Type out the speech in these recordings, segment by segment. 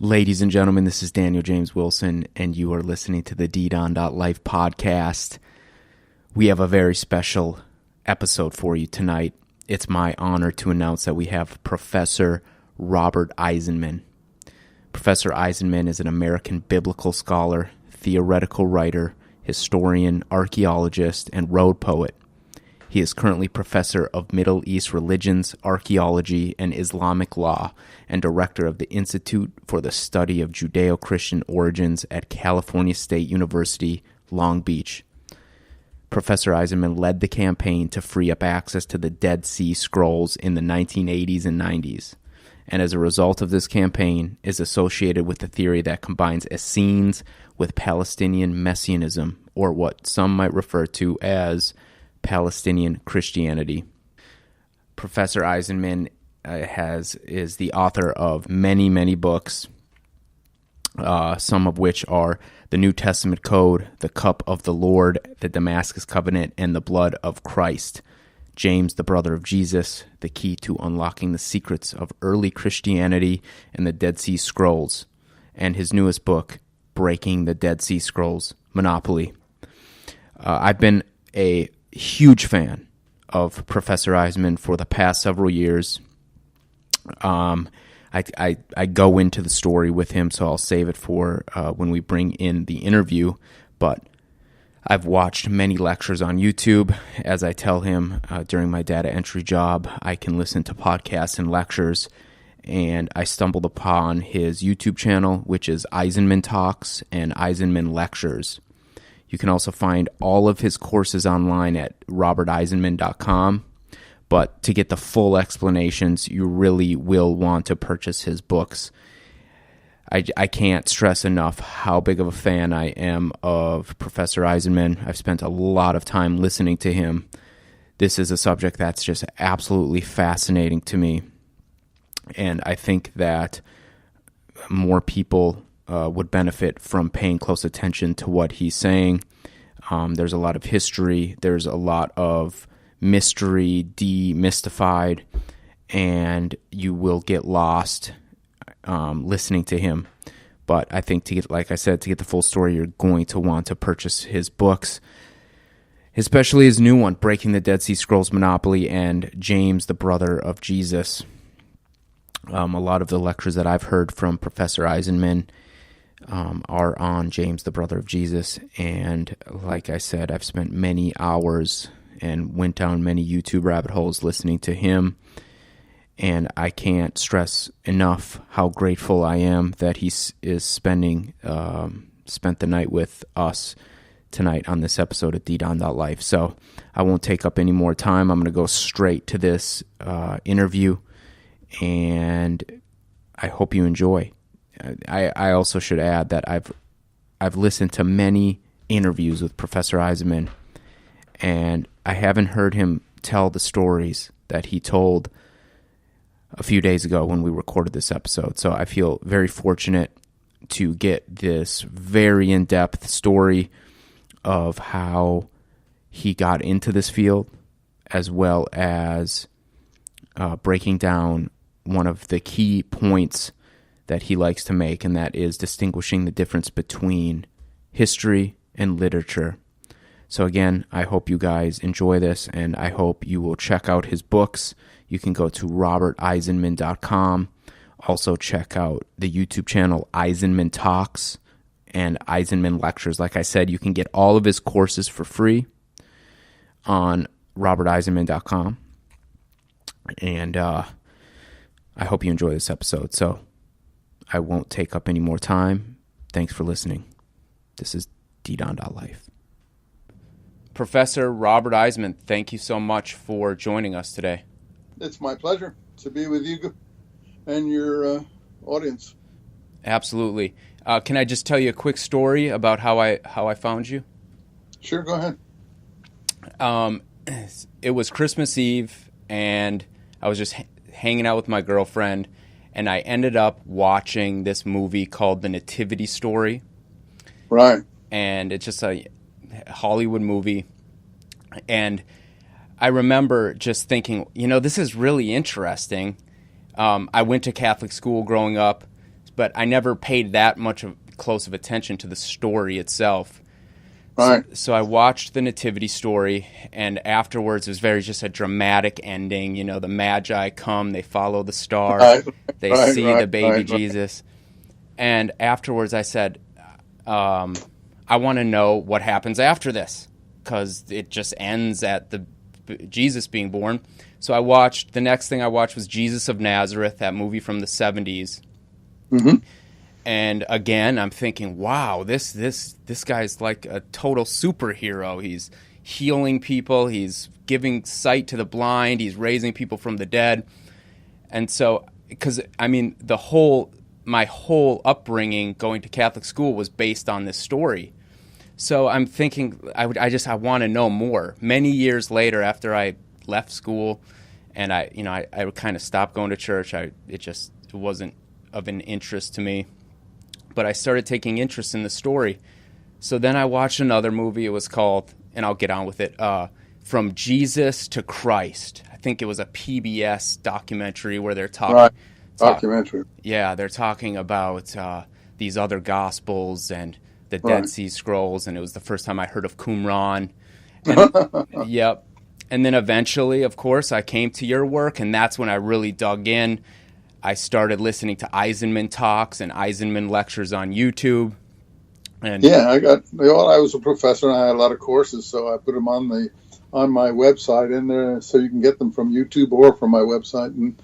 Ladies and gentlemen, this is Daniel James Wilson, and you are listening to the ddon.life podcast. We have a very special episode for you tonight. It's my honor to announce that we have Professor Robert Eisenman. Professor Eisenman is an American biblical scholar, theoretical writer, historian, archaeologist, and road poet. He is currently professor of Middle East religions, archaeology, and Islamic law, and director of the Institute for the Study of Judeo-Christian Origins at California State University, Long Beach. Professor Eisenman led the campaign to free up access to the Dead Sea Scrolls in the 1980s and 90s, and as a result of this campaign is associated with the theory that combines Essenes with Palestinian Messianism, or what some might refer to as Palestinian Christianity. Professor Eisenman is the author of many books, some of which are the New Testament Code, the Cup of the Lord, the Damascus Covenant, and the Blood of Christ, James, the Brother of Jesus, the Key to Unlocking the Secrets of Early Christianity, and the Dead Sea Scrolls, and his newest book, Breaking the Dead Sea Scrolls, Monopoly. I've been a huge fan of Professor Eisenman for the past several years. I go into the story with him, so I'll save it for when we bring in the interview. But I've watched many lectures on YouTube. As I tell him during my data entry job, I can listen to podcasts and lectures. And I stumbled upon his YouTube channel, which is Eisenman Talks and Eisenman Lectures. You can also find all of his courses online at roberteisenman.com. But to get the full explanations, you really will want to purchase his books. I can't stress enough how big of a fan I am of Professor Eisenman. I've spent a lot of time listening to him. This is a subject that's just absolutely fascinating to me. And I think that more people would benefit from paying close attention to what he's saying. There's a lot of history. There's a lot of mystery demystified, and you will get lost listening to him. But I think to get the full story, you're going to want to purchase his books, especially his new one, Breaking the Dead Sea Scrolls, Monopoly, and James, the Brother of Jesus. A lot of the lectures that I've heard from Professor Eisenman are on James, the Brother of Jesus. And like I said, I've spent many hours and went down many YouTube rabbit holes listening to him. And I can't stress enough how grateful I am that he is spent the night with us tonight on this episode of ddon.life. So I won't take up any more time. I'm going to go straight to this interview, and I hope you enjoy. I also should add that I've listened to many interviews with Professor Eisenman, and I haven't heard him tell the stories that he told a few days ago when we recorded this episode. So I feel very fortunate to get this very in-depth story of how he got into this field, as well as breaking down one of the key points that he likes to make, and that is distinguishing the difference between history and literature. So again, I hope you guys enjoy this, and I hope you will check out his books. You can go to roberteisenman.com. Also check out the YouTube channel Eisenman Talks and Eisenman Lectures. Like I said, you can get all of his courses for free on roberteisenman.com. And I hope you enjoy this episode. So I won't take up any more time. Thanks for listening. This is ddon.life. Professor Robert Eisenman, thank you so much for joining us today. It's my pleasure to be with you and your audience. Absolutely. Can I just tell you a quick story about how I found you? Sure, go ahead. It was Christmas Eve, and I was just hanging out with my girlfriend, and I ended up watching this movie called The Nativity Story. Right. And it's just a Hollywood movie. And I remember just thinking, this is really interesting. I went to Catholic school growing up, but I never paid that much of close of attention to the story itself. Right. So I watched the nativity story, and afterwards it was very just a dramatic ending. You know, the Magi come, they follow the star, they see the baby Jesus. And afterwards I said, I want to know what happens after this, because it just ends at the Jesus being born. So the next thing I watched was Jesus of Nazareth, that movie from the 70s. Mm-hmm. And again, I'm thinking, wow, this guy's like a total superhero. He's healing people. He's giving sight to the blind. He's raising people from the dead. And so, because, I mean, my whole upbringing going to Catholic school was based on this story. So I'm thinking, I want to know more. Many years later, after I left school and I kind of stopped going to church, it wasn't of an interest to me. But I started taking interest in the story. So then I watched another movie. It was called, and I'll get on with it, From Jesus to Christ. I think it was a PBS documentary where they're talking. Right. Documentary. Yeah, they're talking about these other Gospels and the Dead Sea Scrolls, and it was the first time I heard of Qumran. And, yep. And then eventually, of course, I came to your work, and that's when I really dug in. I started listening to Eisenman talks and Eisenman lectures on YouTube. And yeah, I was a professor and I had a lot of courses, so I put them on my website in there, so you can get them from YouTube or from my website, and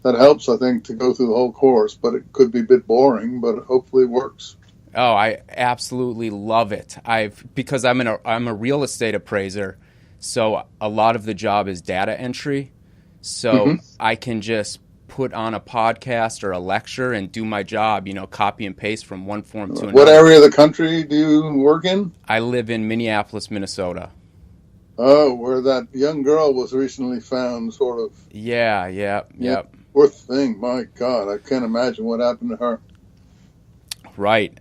that helps, I think, to go through the whole course. But it could be a bit boring, but hopefully it works. Oh, I absolutely love it. Because I'm a real estate appraiser, so a lot of the job is data entry. So I can just put on a podcast or a lecture and do my job, copy and paste from one form to another. What area of the country do you work in? I live in Minneapolis, Minnesota. Oh, where that young girl was recently found, sort of. Yeah. Poor thing, my God, I can't imagine what happened to her. Right.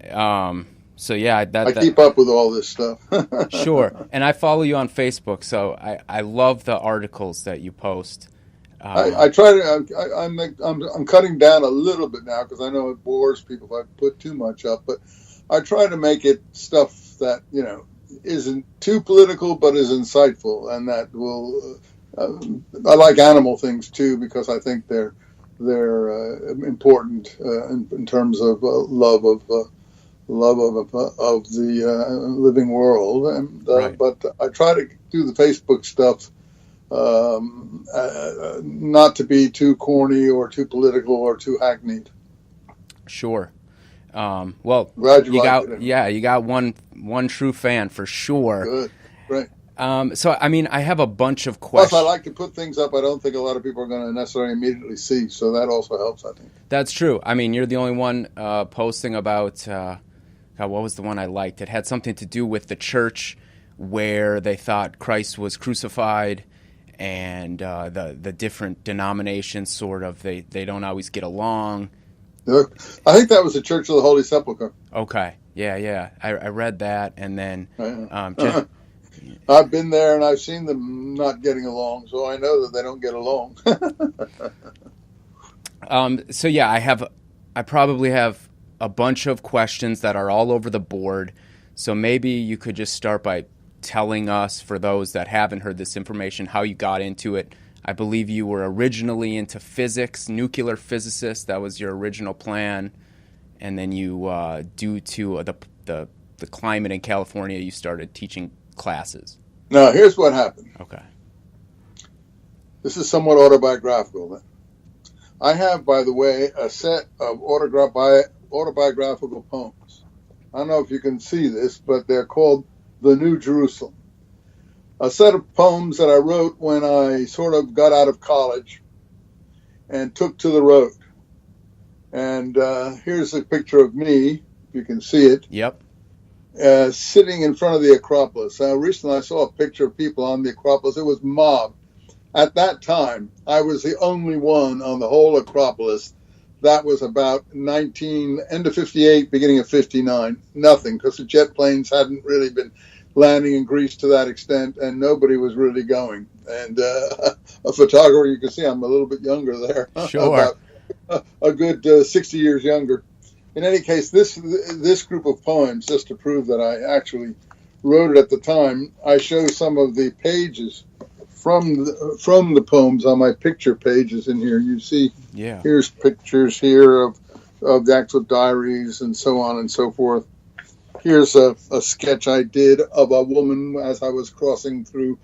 So yeah, I keep up with all this stuff. Sure, and I follow you on Facebook, so I love the articles that you post. I try to. I'm cutting down a little bit now because I know it bores people if I put too much up. But I try to make it stuff that isn't too political but is insightful, and that will. I like animal things too because I think they're important in terms of love of the living world. And right. But I try to do the Facebook stuff. Not to be too corny or too political or too hackneyed. Sure. Well, you got one true fan for sure. Good, great. So I mean, I have a bunch of questions. Plus, I like to put things up I don't think a lot of people are going to necessarily immediately see, so that also helps, I think. That's true. I mean, you're the only one posting about. God, what was the one I liked? It had something to do with the church where they thought Christ was crucified. And the different denominations sort of they don't always get along. I think that was the Church of the Holy Sepulchre. Okay, yeah. I read that, and then I've been there and I've seen them not getting along, so I know that they don't get along. So yeah, I probably have a bunch of questions that are all over the board. So maybe you could just start by telling us, for those that haven't heard this information, how you got into it. I believe you were originally into physics, nuclear physicist. That was your original plan. And then you, due to the climate in California, you started teaching classes. Now, here's what happened. Okay. This is somewhat autobiographical. I have, by the way, a set of autobiographical poems. I don't know if you can see this, but they're called The New Jerusalem. A set of poems that I wrote when I sort of got out of college and took to the road. And here's a picture of me, if you can see it. Yep. Sitting in front of the Acropolis. Recently I saw a picture of people on the Acropolis. It was mobbed. At that time, I was the only one on the whole Acropolis. That was about end of 58, beginning of 59. Nothing, because the jet planes hadn't really been landing in Greece to that extent, and nobody was really going. And a photographer, you can see I'm a little bit younger there. Sure. About a good 60 years younger. In any case, this group of poems, just to prove that I actually wrote it at the time, I show some of the pages from the poems on my picture pages in here. You see, here's pictures here of the actual diaries and so on and so forth. Here's a sketch I did of a woman as I was crossing through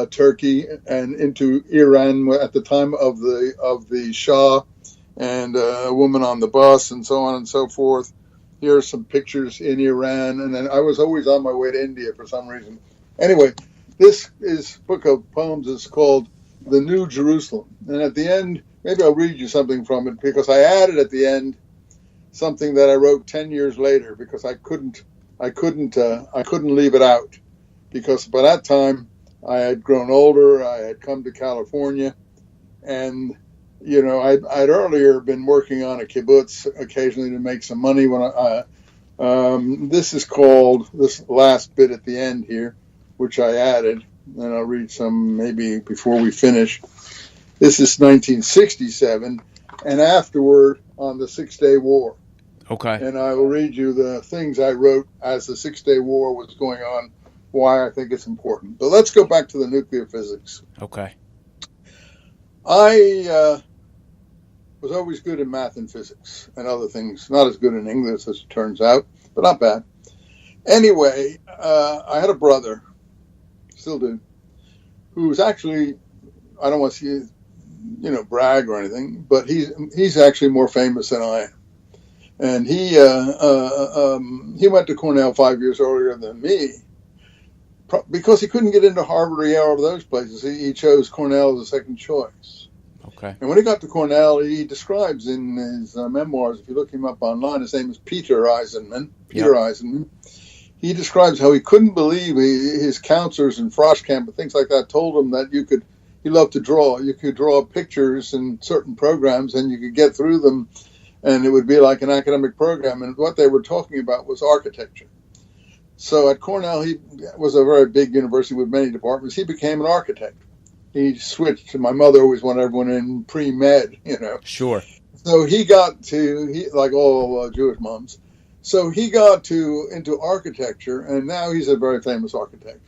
Turkey and into Iran at the time of the Shah, and a woman on the bus and so on and so forth. Here are some pictures in Iran, and then I was always on my way to India for some reason. Anyway, this book of poems is called The New Jerusalem, and at the end, maybe I'll read you something from it, because I added at the end something that I wrote 10 years later, because I couldn't leave it out, because by that time I had grown older. I had come to California, and I'd earlier been working on a kibbutz occasionally to make some money. This is called, this last bit at the end here, which I added, and I'll read some maybe before we finish. This is 1967, and afterward on the 6-Day War. Okay. And I will read you the things I wrote as the 6-Day War was going on, why I think it's important. But let's go back to the nuclear physics. Okay. I was always good in math and physics and other things. Not as good in English as it turns out, but not bad. Anyway, I had a brother, still do, who's actually, I don't want to see, brag or anything, but he's actually more famous than I am. And he went to Cornell 5 years earlier than me, because he couldn't get into Harvard or Yale or those places. He chose Cornell as a second choice. Okay. And when he got to Cornell, he describes in his memoirs, if you look him up online, his name is Peter Eisenman. Eisenman. He describes how he couldn't believe his counselors in Frosh Camp and things like that told him that he loved to draw. You could draw pictures in certain programs and you could get through them, and it would be like an academic program. And what they were talking about was architecture. So at Cornell, he was a very big university with many departments. He became an architect. He switched. My mother always wanted everyone in pre-med, Sure. So he got like all Jewish moms. So he got into architecture, and now he's a very famous architect.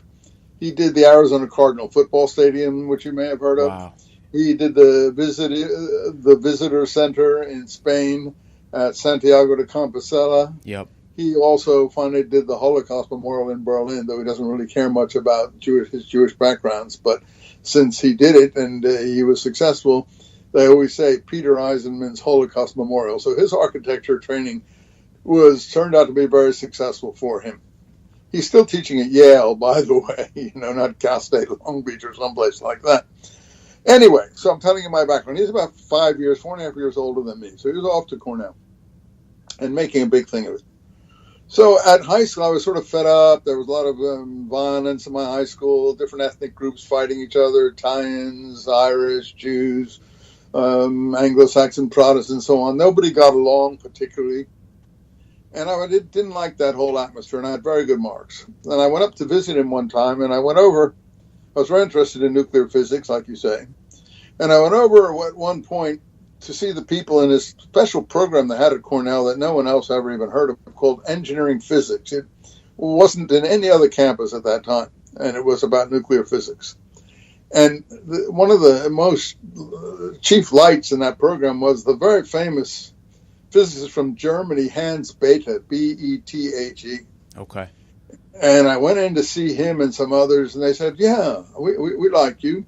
He did the Arizona Cardinal football stadium, which you may have heard of. Wow. He did the visitor center in Spain at Santiago de Compostela. Yep. He also finally did the Holocaust Memorial in Berlin, though he doesn't really care much about his Jewish backgrounds. But since he did it and he was successful, they always say Peter Eisenman's Holocaust Memorial. So his architecture training turned out to be very successful for him. He's still teaching at Yale, by the way, not Cal State Long Beach or someplace like that. Anyway, so I'm telling you my background. He's about 4.5 years older than me. So he was off to Cornell and making a big thing of it. So at high school, I was sort of fed up. There was a lot of violence in my high school, different ethnic groups fighting each other, Italians, Irish, Jews, Anglo-Saxon Protestants, and so on. Nobody got along particularly. And I didn't like that whole atmosphere, and I had very good marks. And I went up to visit him one time, and I was very interested in nuclear physics, like you say. And I went over at one point to see the people in this special program they had at Cornell that no one else ever even heard of, called engineering physics. It wasn't in any other campus at that time, and it was about nuclear physics. And one of the most chief lights in that program was the very famous physicist from Germany, Hans Bethe, B-E-T-H-E. Okay. And I went in to see him and some others, and they said, yeah, we like you.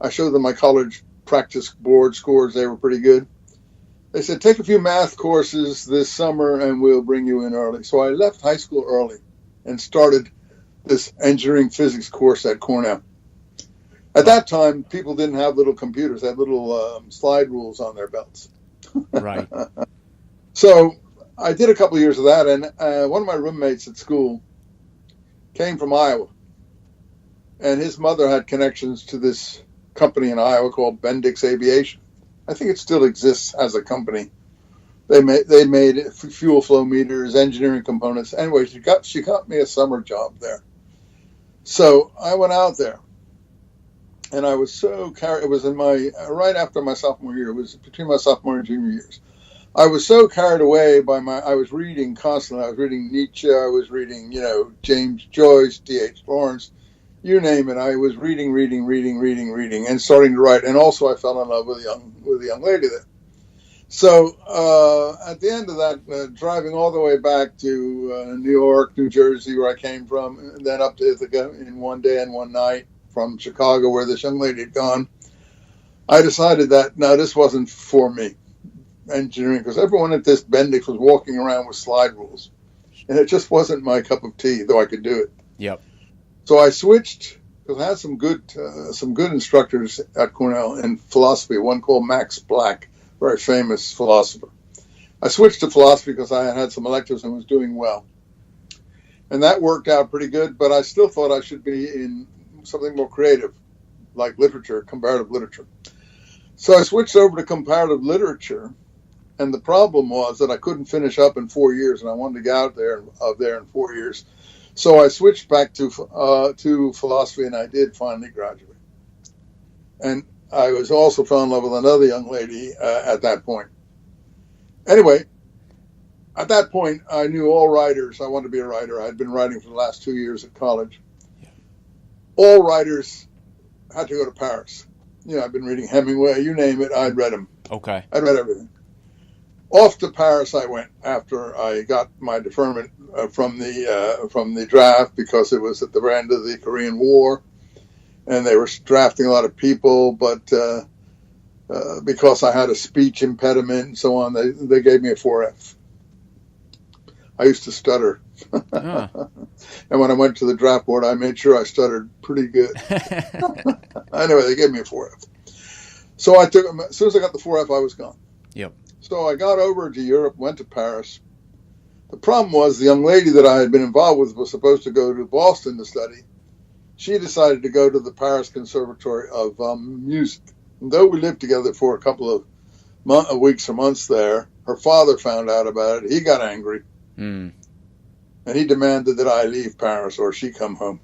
I showed them my college practice board scores. They were pretty good. They said, take a few math courses this summer and we'll bring you in early. So I left high school early and started this engineering physics course at Cornell. At that time, people didn't have little computers. They had little slide rules on their belts. Right. So I did a couple of years of that, and one of my roommates at school came from Iowa. And his mother had connections to this company in Iowa called Bendix Aviation. I think it still exists as a company. They made fuel flow meters, engineering components. Anyway, she got me a summer job there. So I went out there, and I was so carried. It was right after my sophomore year. It was between my sophomore and junior years. I was so carried away by I was reading constantly. I was reading Nietzsche. I was reading, James Joyce, D.H. Lawrence, you name it. I was reading, and starting to write. And also, I fell in love with a young lady there. So at the end of that, driving all the way back to New York, New Jersey, where I came from, and then up to Ithaca in one day and one night from Chicago, where this young lady had gone, I decided that, no, this wasn't for me, engineering, because everyone at this Bendix was walking around with slide rules. And it just wasn't my cup of tea, though I could do it. Yep. So I switched, because I had some good instructors at Cornell in philosophy, one called Max Black, very famous philosopher. I switched to philosophy because I had some electives and was doing well. And that worked out pretty good, but I still thought I should be in something more creative, like literature, comparative literature. So I switched over to comparative literature, and the problem was that I couldn't finish up in 4 years, and I wanted to get out of there in 4 years. So I switched back to philosophy, and I did finally graduate. And I was also fell in love with another young lady at that point. Anyway, at that point, I knew all writers. I wanted to be a writer. I had been writing for the last 2 years at college. Yeah. All writers had to go to Paris. I've been reading Hemingway, you name it, I'd read them. Okay. I'd read everything. Off to Paris I went after I got my deferment from the draft, because it was at the end of the Korean War, and they were drafting a lot of people, but because I had a speech impediment and so on, they gave me a 4F. I used to stutter. And when I went to the draft board, I made sure I stuttered pretty good. Anyway, they gave me a 4F. So as soon as I got the 4F, I was gone. Yep. So I got over to Europe, went to Paris. The problem was the young lady that I had been involved with was supposed to go to Boston to study. She decided to go to the Paris Conservatory of Music. And though we lived together for a couple of weeks or months there, her father found out about it. He got angry. And he demanded that I leave Paris or she come home.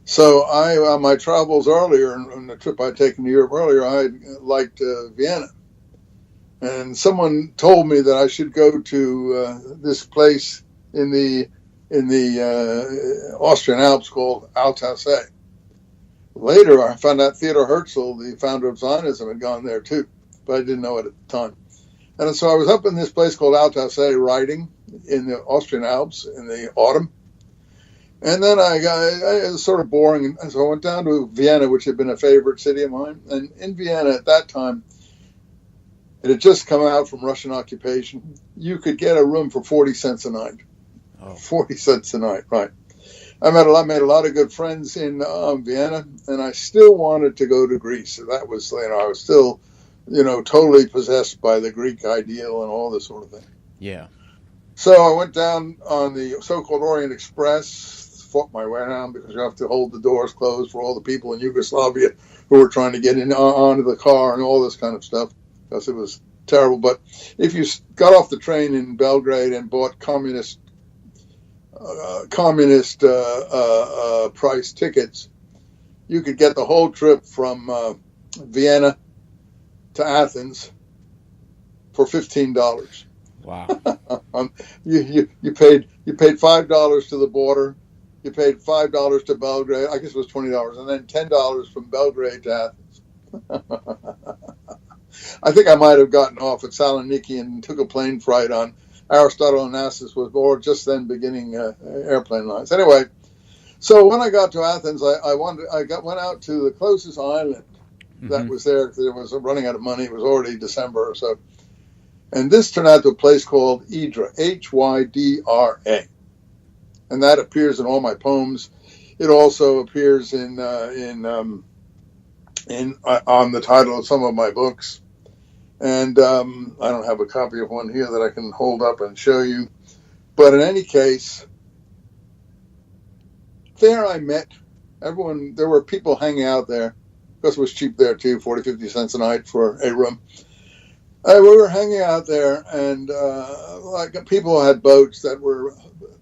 So on my travels earlier, on the trip I'd taken to Europe earlier, I liked Vienna. And someone told me that I should go to this place in the Austrian Alps called Altasse. Later, I found out Theodor Herzl, the founder of Zionism, had gone there too, but I didn't know it at the time. And so I was up in this place called Altasse writing in the Austrian Alps in the autumn. And then it was sort of boring. And so I went down to Vienna, which had been a favorite city of mine. And in Vienna at that time, it had just come out from Russian occupation. You could get a room for 40 cents a night. Oh. 40 cents a night, right. I made a lot of good friends in Vienna, and I still wanted to go to Greece. So that was, I was still, totally possessed by the Greek ideal and all this sort of thing. Yeah. So I went down on the so-called Orient Express, fought my way down because you have to hold the doors closed for all the people in Yugoslavia who were trying to get onto the car and all this kind of stuff, because it was terrible. But if you got off the train in Belgrade and bought communist price tickets, you could get the whole trip from Vienna to Athens for $15. Wow. You paid $5 to the border, you paid $5 to Belgrade, I guess it was $20, and then $10 from Belgrade to Athens. I think I might have gotten off at Saloniki and took a plane flight on Aristotle Onassis, or just then beginning airplane lines. Anyway, so when I got to Athens, I went out to the closest island that was there, because it was running out of money. It was already December or so. And this turned out to a place called Hydra, Hydra. And that appears in all my poems. It also appears on the title of some of my books. And I don't have a copy of one here that I can hold up and show you. But in any case, there I met everyone. There were people hanging out there, because it was cheap there too, 40, 50 cents a night for a room. We were hanging out there, and people had boats that were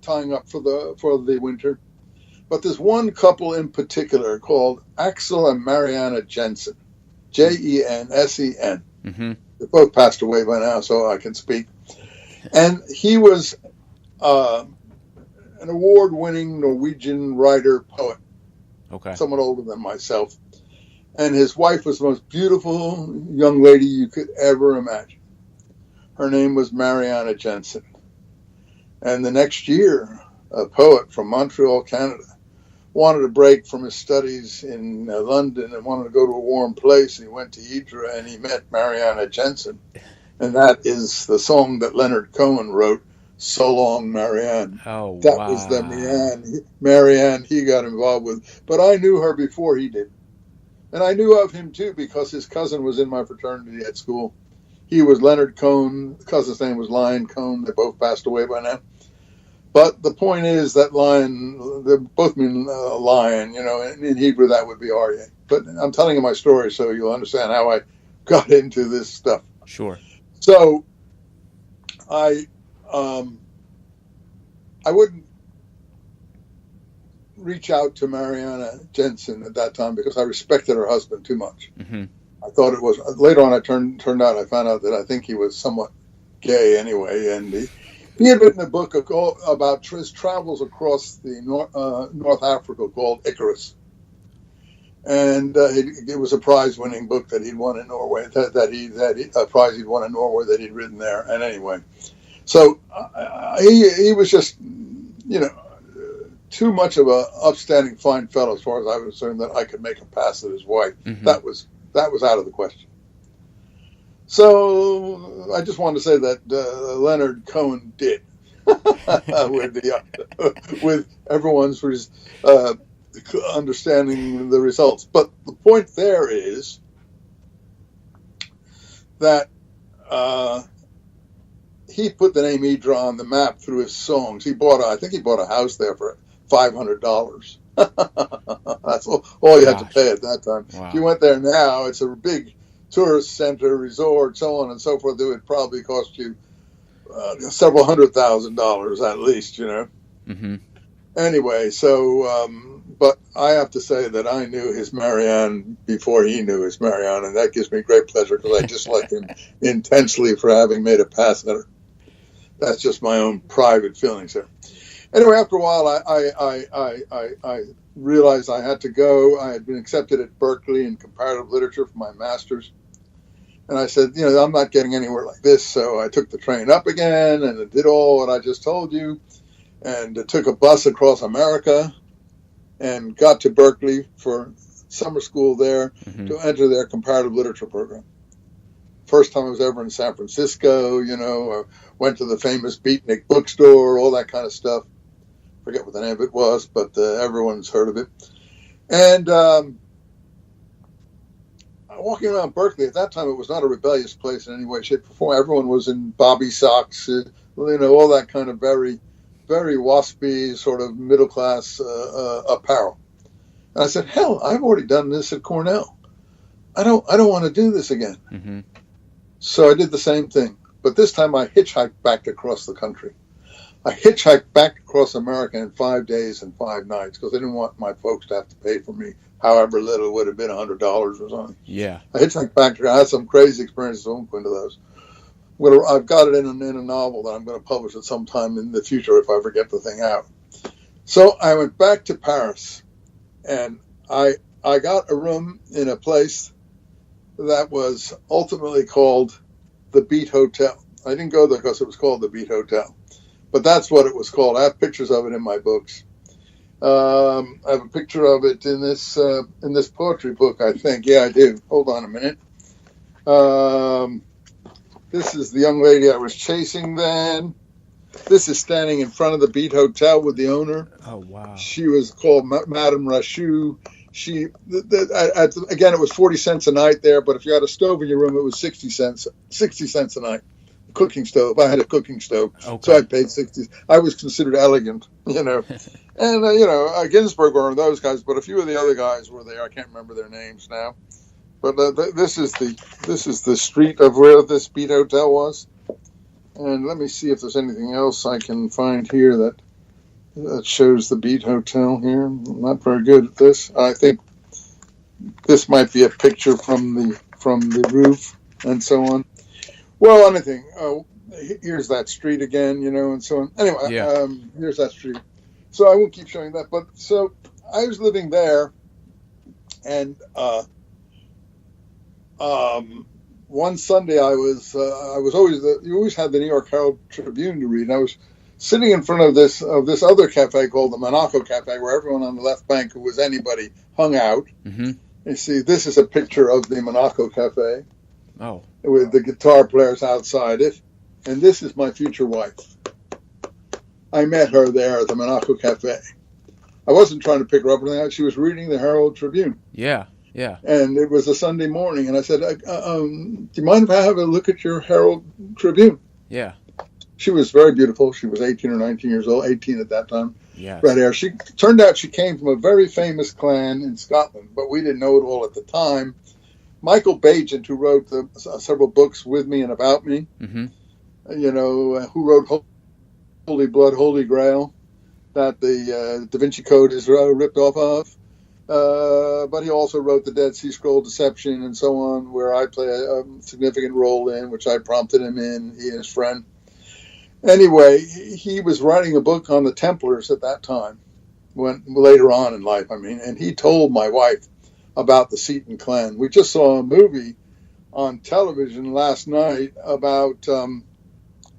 tying up for the winter. But there's one couple in particular called Axel and Mariana Jensen, Jensen. They both passed away by now, so I can speak. And he was an award-winning Norwegian writer, poet, Okay. somewhat older than myself. And his wife was the most beautiful young lady you could ever imagine. Her name was Mariana Jensen. And the next year, a poet from Montreal, Canada, wanted a break from his studies in London and wanted to go to a warm place. And he went to Ypres and he met Mariana Jensen. And that is the song that Leonard Cohen wrote, So Long, Marianne. Oh, That wow. was the Marianne he got involved with. But I knew her before he did. And I knew of him, too, because his cousin was in my fraternity at school. He was Leonard Cohen. The cousin's name was Lion Cohen. They both passed away by now. But the point is that lion, they both mean lion, in Hebrew that would be Aryeh. But I'm telling you my story so you'll understand how I got into this stuff. Sure. So I wouldn't reach out to Mariana Jensen at that time because I respected her husband too much. Mm-hmm. I thought it was later on. I turned out. I found out that I think he was somewhat gay anyway, and he had written a book about his travels across the North Africa called Icarus, and it was a prize-winning book that he'd won in Norway. A prize he'd won in Norway that he'd written there. And anyway, so he was just too much of a upstanding fine fellow as far as I was concerned that I could make him pass as his wife. Mm-hmm. That was out of the question. So I just wanted to say that Leonard Cohen did with everyone's understanding the results. But the point there is that he put the name Ypres on the map through his songs. I think he bought a house there for $500. That's all you had to pay at that time. Wow. If you went there now, it's a big tourist center, resort, so on and so forth. It would probably cost you several $100,000 at least, Mm-hmm. Anyway, so, but I have to say that I knew his Marianne before he knew his Marianne, and that gives me great pleasure because I dislike him intensely for having made a pass at her. That's just my own private feelings there. Anyway, after a while, I realized I had to go. I had been accepted at Berkeley in comparative literature for my master's. And I said, I'm not getting anywhere like this. So I took the train up again and did all what I just told you. And took a bus across America and got to Berkeley for summer school there to enter their comparative literature program. First time I was ever in San Francisco, I went to the famous Beatnik bookstore, all that kind of stuff. Forget what the name of it was, but everyone's heard of it. And walking around Berkeley, at that time it was not a rebellious place in any way, shape, or form. Everyone was in bobby socks, all that kind of very, very waspy sort of middle-class apparel. And I said, hell, I've already done this at Cornell. I don't want to do this again. Mm-hmm. So I did the same thing. But this time I hitchhiked back across the country. I hitchhiked back across America in 5 days and 5 nights because I didn't want my folks to have to pay for me, however little it would have been, $100 or something. Yeah. I hitchhiked back. I had some crazy experiences. I won't go into those. I've got it in a novel that I'm going to publish at some time in the future if I ever get the thing out. So I went back to Paris, and I got a room in a place that was ultimately called the Beat Hotel. I didn't go there because it was called the Beat Hotel, but that's what it was called. I have pictures of it in my books. I have a picture of it in this poetry book, I think. Yeah, I do. Hold on a minute. This is the young lady I was chasing then. This is standing in front of the Beat Hotel with the owner. Oh, wow. She was called Madame Rachou. Again, it was 40 cents a night there, but if you had a stove in your room, it was 60 cents a night. Cooking stove. I had a cooking stove, so I paid 60. I was considered elegant, and Ginsberg were those guys, but a few of the other guys were there. I can't remember their names now, but this is the street of where this Beat Hotel was, and let me see if there's anything else I can find here that shows the Beat Hotel here. I'm not very good at this. I think this might be a picture from the roof and so on. Well, anything. Here's that street again, and so on. Anyway, Yeah. here's that street. So I won't keep showing that. But so I was living there, and one Sunday I was always you always had the New York Herald Tribune to read, and I was sitting in front of this other cafe called the Monaco Cafe, where everyone on the left bank who was anybody hung out. Mm-hmm. You see, this is a picture of the Monaco Cafe. Oh. With the guitar players outside it, and this is my future wife. I met her there at the Monaco Cafe. I wasn't trying to pick her up or anything. She was reading the Herald Tribune. Yeah. Yeah. And it was a Sunday morning, and I said, do you mind if I have a look at your Herald Tribune? Yeah. She was very beautiful. She was 18 or 19 years old, 18 at that time. Yes. Right there. She turned out she came from a very famous clan in Scotland, but we didn't know it all at the time. Michael Bagent, who wrote several books with me and about me, Mm-hmm. Who wrote Holy Blood, Holy Grail, that the Da Vinci Code is ripped off of. But he also wrote the Dead Sea Scroll Deception and so on, where I play a significant role in, which I prompted him in, he and his friend. Anyway, he was writing a book on the Templars at that time, later on in life, and he told my wife about the Seton clan. We just saw a movie on television last night about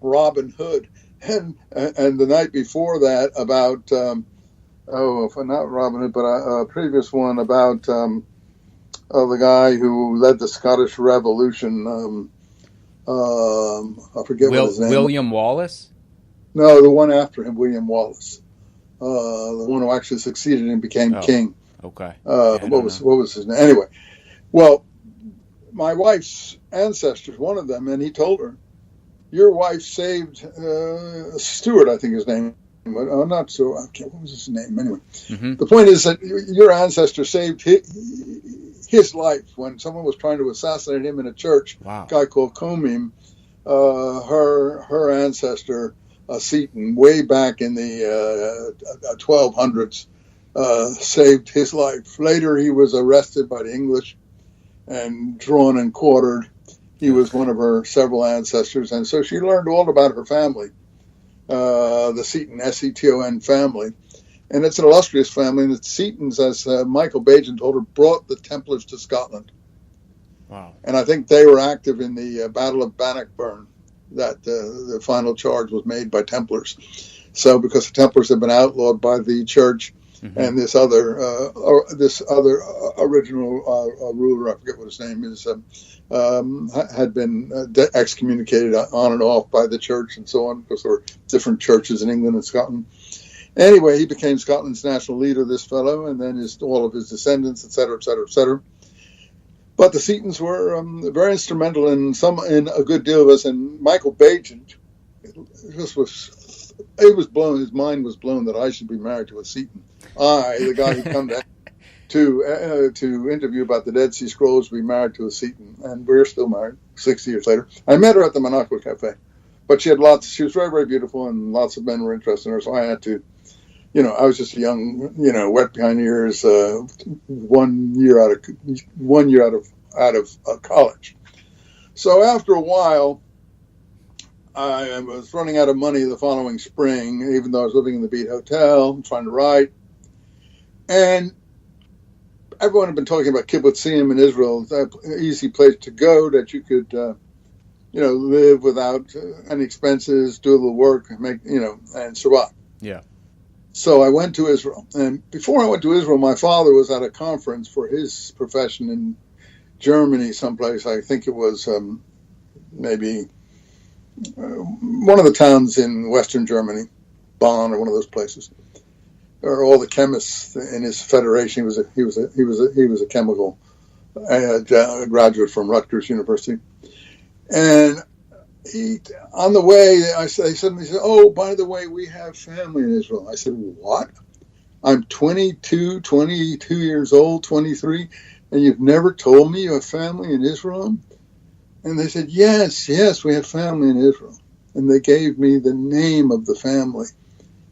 Robin Hood, and the night before that about not Robin Hood, but a previous one about the guy who led the Scottish Revolution. I forget what his name. William Wallace? No, the one after him, William Wallace, the one who actually succeeded and became king. Okay. What was his name? Anyway, well, my wife's ancestors, one of them, and he told her, your wife saved Stuart, I think his name. I'm not so. What was his name? Anyway, Mm-hmm. The point is that your ancestor saved his life when someone was trying to assassinate him in a church. Wow. A guy called Comim, her ancestor, Seton, way back in the 1200s, saved his life. Later, he was arrested by the English and drawn and quartered. He was one of her several ancestors, and so she learned all about her family, the Seton, Seton family. And it's an illustrious family, and the Setons, as Michael Bagent told her, brought the Templars to Scotland. Wow. And I think they were active in the Battle of Bannockburn, that the final charge was made by Templars. So because the Templars had been outlawed by the church, mm-hmm. and this other original ruler, I forget what his name is, had been excommunicated on and off by the church and so on, because there were different churches in England and Scotland. Anyway, he became Scotland's national leader, this fellow, and then all of his descendants, et cetera, et cetera, et cetera. But the Setons were very instrumental in a good deal of this. And Michael Bagent, his mind was blown that I should be married to a Seton. The guy who come to interview about the Dead Sea Scrolls, be married to a Seton, and we're still married 60 years later. I met her at the Monaco Cafe, but she was very, very beautiful, and lots of men were interested in her, so I had to. I was just a young, wet behind the ears, 1 year out of college. So after a while, I was running out of money the following spring, even though I was living in the Beat Hotel, trying to write. And everyone had been talking about Kibbutzim in Israel, an easy place to go that you could, live without any expenses, do a little work, and survive. Yeah. So I went to Israel, and before I went to Israel, my father was at a conference for his profession in Germany, someplace. I think it was maybe one of the towns in Western Germany, Bonn, or one of those places. There are all the chemists in his federation. He was a chemical graduate from Rutgers University, and on the way, they suddenly said, "Oh, by the way, we have family in Israel." I said, "What? I'm 22 years old, 23, and you've never told me you have family in Israel?" And they said, yes, we have family in Israel. And they gave me the name of the family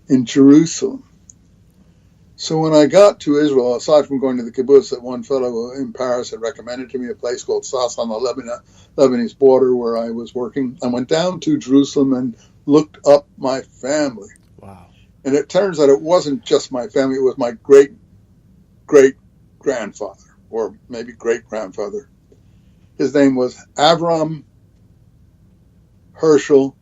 in Jerusalem. So when I got to Israel, aside from going to the kibbutz that one fellow in Paris had recommended to me, a place called Sas on the Lebanese border where I was working, I went down to Jerusalem and looked up my family. Wow. And it turns out it wasn't just my family, it was my great-grandfather, or maybe great-grandfather. His name was Avram Herschel.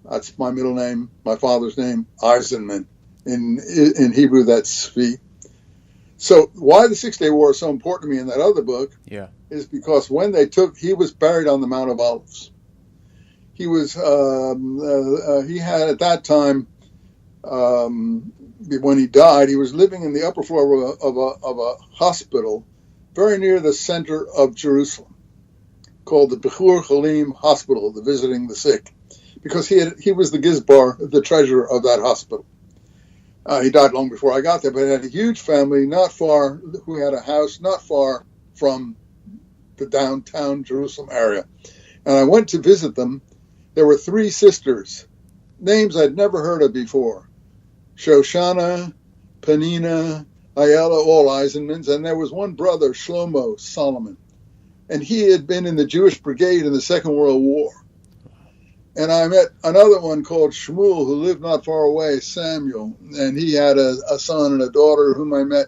That's my middle name. My father's name, Eisenman. In Hebrew, that's Svi. So why the Six-Day War is so important to me in that other book is because when he was buried on the Mount of Olives. He was, he had at that time, when he died, he was living in the upper floor of a hospital very near the center of Jerusalem, called the Bechur Chalim Hospital, the visiting the sick, because he was the Gizbar, the treasurer of that hospital. He died long before I got there, but he had a huge family who had a house not far from the downtown Jerusalem area. And I went to visit them. There were 3 sisters, names I'd never heard of before. Shoshana, Penina, Ayala, all Eisenmans, and there was one brother, Shlomo Solomon. And he had been in the Jewish Brigade in the Second World War. And I met another one called Shmuel, who lived not far away, Samuel, and he had a son and a daughter whom I met.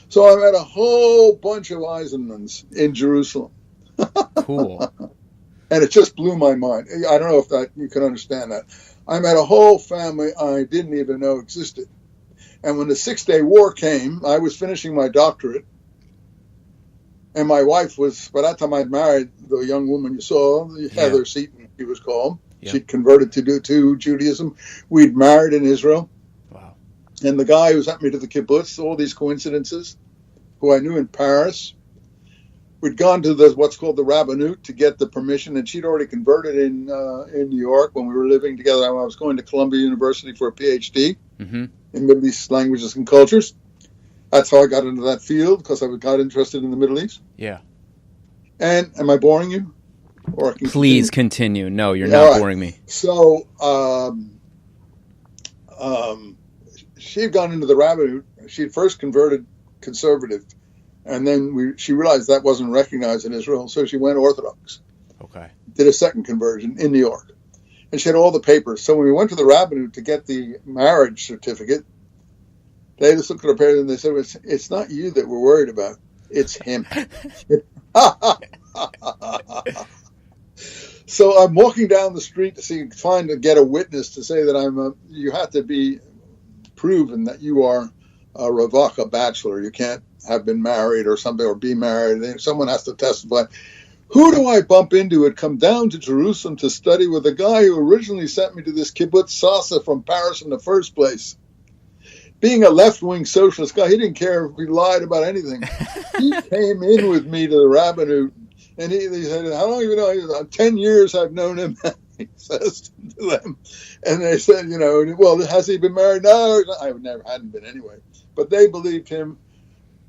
So I met a whole bunch of Eisenmans in Jerusalem. Cool. And it just blew my mind. I don't know if you can understand that. I met a whole family I didn't even know existed. And when the Six-Day War came, I was finishing my doctorate. And my wife was, by that time I'd married the young woman you saw, Heather Seaton, she was called. Yeah. She'd converted to Judaism. We'd married in Israel. Wow. And the guy who sent me to the kibbutz, all these coincidences, who I knew in Paris, we'd gone to what's called the rabbinute to get the permission, and she'd already converted in New York when we were living together. I was going to Columbia University for a Ph.D. in Middle East languages and cultures. That's how I got into that field, because I got interested in the Middle East. Yeah. And am I boring you? Or Please continue. No, you're not boring me. So she'd gone into the rabbinate. She'd first converted conservative, and then she realized that wasn't recognized in Israel, so she went Orthodox. Okay. Did a second conversion in New York. And she had all the papers. So when we went to the rabbinate to get the marriage certificate, they just looked at our parents and they said, it's not you that we're worried about. It's him. So I'm walking down the street to get a witness to say that you have to be proven that you are a Ravaka bachelor. You can't have been married or something, or be married. Someone has to testify. Who do I bump into and come down to Jerusalem to study with a guy who originally sent me to this kibbutz Sasa from Paris in the first place? Being a left-wing socialist guy, he didn't care if we lied about anything. He came in with me to the rabbinate, and he said, how long have you known? He said, 10 years I've known him, he says to them. And they said, well, has he been married? No, I hadn't been anyway. But they believed him,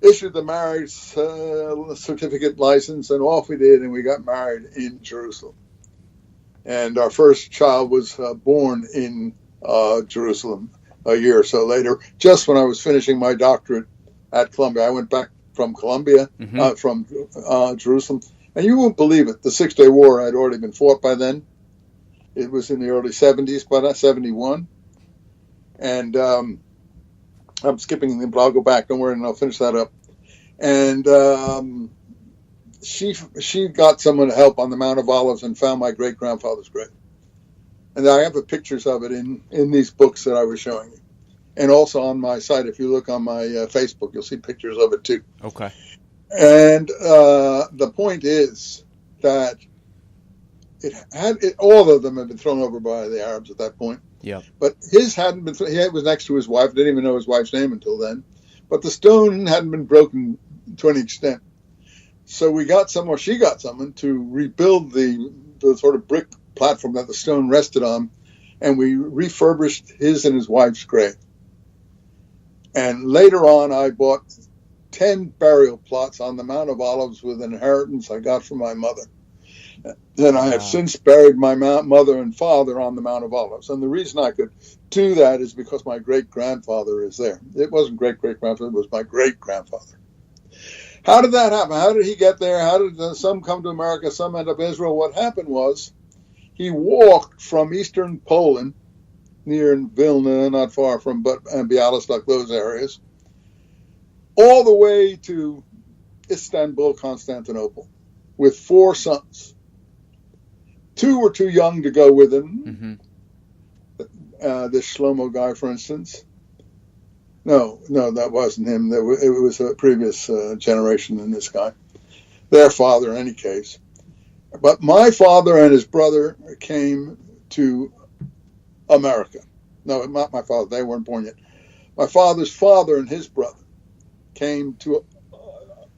issued the marriage certificate license, and off we did, and we got married in Jerusalem. And our first child was born in Jerusalem a year or so later, just when I was finishing my doctorate at Columbia. I went back from Columbia, from Jerusalem, and you won't believe it. The Six-Day War had already been fought by then. It was in the early 70s, by that 71. And I'm skipping them, but I'll go back. Don't worry, and I'll finish that up. And she got someone to help on the Mount of Olives and found my great-grandfather's grave. And I have the pictures of it in these books that I was showing you. And also on my site, if you look on my Facebook, you'll see pictures of it too. Okay. And the point is that all of them had been thrown over by the Arabs at that point. Yeah. But his hadn't been. He was next to his wife. Didn't even know his wife's name until then. But the stone hadn't been broken to any extent. So she got someone to rebuild the sort of brick platform that the stone rested on, and we refurbished his and his wife's grave. And later on, I bought 10 burial plots on the Mount of Olives with an inheritance I got from my mother. And I have since buried my mother and father on the Mount of Olives. And the reason I could do that is because my great-grandfather is there. It wasn't great-great-grandfather, it was my great-grandfather. How did that happen? How did he get there? How did some come to America, some end up in Israel? What happened was he walked from eastern Poland, near Vilna, not far from Bialystok, those areas, all the way to Istanbul, Constantinople, with 4 sons. 2 were too young to go with him. This Shlomo guy, for instance. No, that wasn't him. It was a previous generation than this guy. Their father, in any case. But my father and his brother came to America. No, not my father. They weren't born yet. My father's father and his brother came to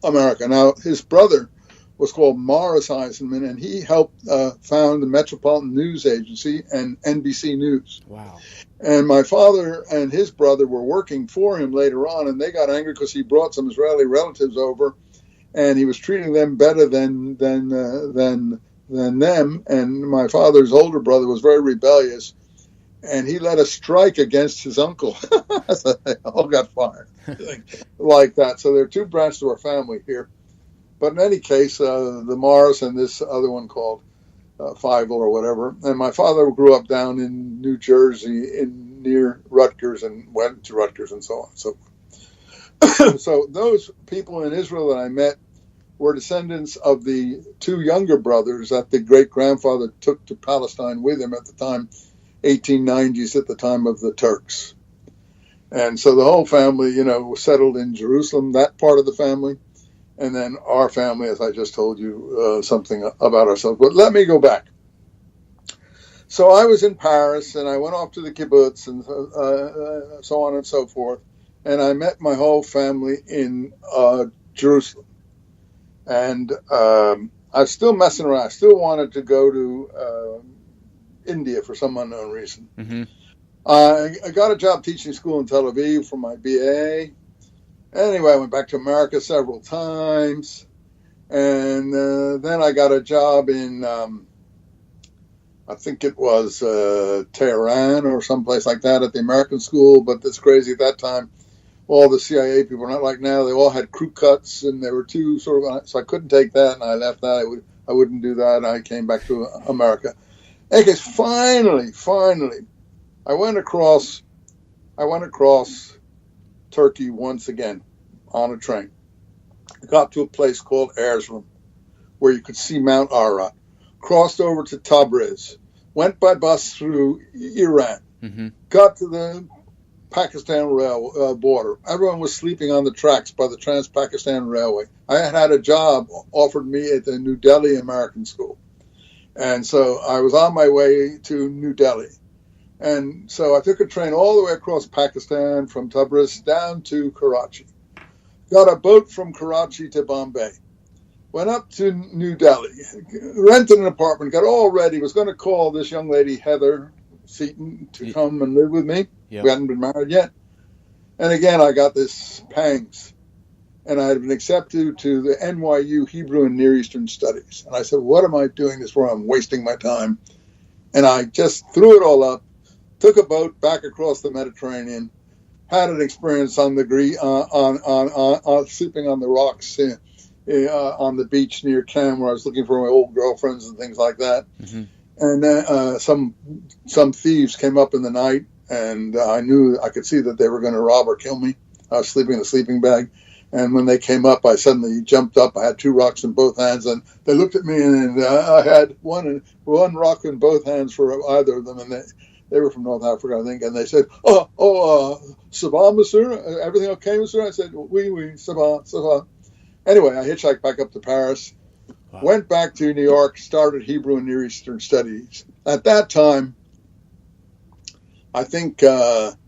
America. Now, his brother was called Morris Eisenman, and he helped found the Metropolitan News Agency and NBC News. Wow. And my father and his brother were working for him later on, and they got angry because he brought some Israeli relatives over, and he was treating them better than them. And my father's older brother was very rebellious, and he led a strike against his uncle. So they all got fired like that. So there are 2 branches to our family here. But in any case, the Morris and this other one called Feivel or whatever. And my father grew up down in New Jersey near Rutgers and went to Rutgers and so on. So, so those people in Israel that I met were descendants of the 2 younger brothers that the great-grandfather took to Palestine with him at the time, 1890s, at the time of the Turks. And so the whole family, was settled in Jerusalem, that part of the family. And then our family, as I just told you, something about ourselves. But let me go back. So I was in Paris, and I went off to the kibbutz, and so on and so forth. And I met my whole family in Jerusalem. And I was still messing around. I still wanted to go to India for some unknown reason. Mm-hmm. I got a job teaching school in Tel Aviv for my BA. Anyway, I went back to America several times, and then I got a job in, I think it was Tehran or someplace like that at the American school, but that's crazy at that time. All the CIA people were not like now. They all had crew cuts, and there were 2 sort of, so I couldn't take that, and I left that. I wouldn't do that, and I came back to America. Okay, finally, I went across Turkey once again on a train. I got to a place called Erzurum, where you could see Mount Ararat. Crossed over to Tabriz, went by bus through Iran, got to the Pakistan border. Everyone was sleeping on the tracks by the Trans-Pakistan Railway. I had a job offered me at the New Delhi American School. And so I was on my way to New Delhi. And so I took a train all the way across Pakistan from Tabriz down to Karachi. Got a boat from Karachi to Bombay. Went up to New Delhi, rented an apartment, got all ready, was going to call this young lady, Heather Seaton, to come and live with me. Yep. We hadn't been married yet. And again, I got this pangs. And I had been accepted to the NYU Hebrew and Near Eastern Studies. And I said, what am I doing this for? I'm wasting my time. And I just threw it all up, took a boat back across the Mediterranean, had an experience on the sleeping on the rocks on the beach near Cannes, where I was looking for my old girlfriends and things like that. Mm-hmm. And then some thieves came up in the night, and I knew I could see that they were going to rob or kill me. I was sleeping in a sleeping bag. And when they came up, I suddenly jumped up. I had 2 rocks in both hands, and they looked at me, and I had one rock in both hands for either of them, and they were from North Africa, I think, and they said, ça va, monsieur? Everything okay, monsieur? I said, oui, ça va, ça va. Anyway, I hitchhiked back up to Paris, went back to New York, started Hebrew and Near Eastern Studies. At that time, I think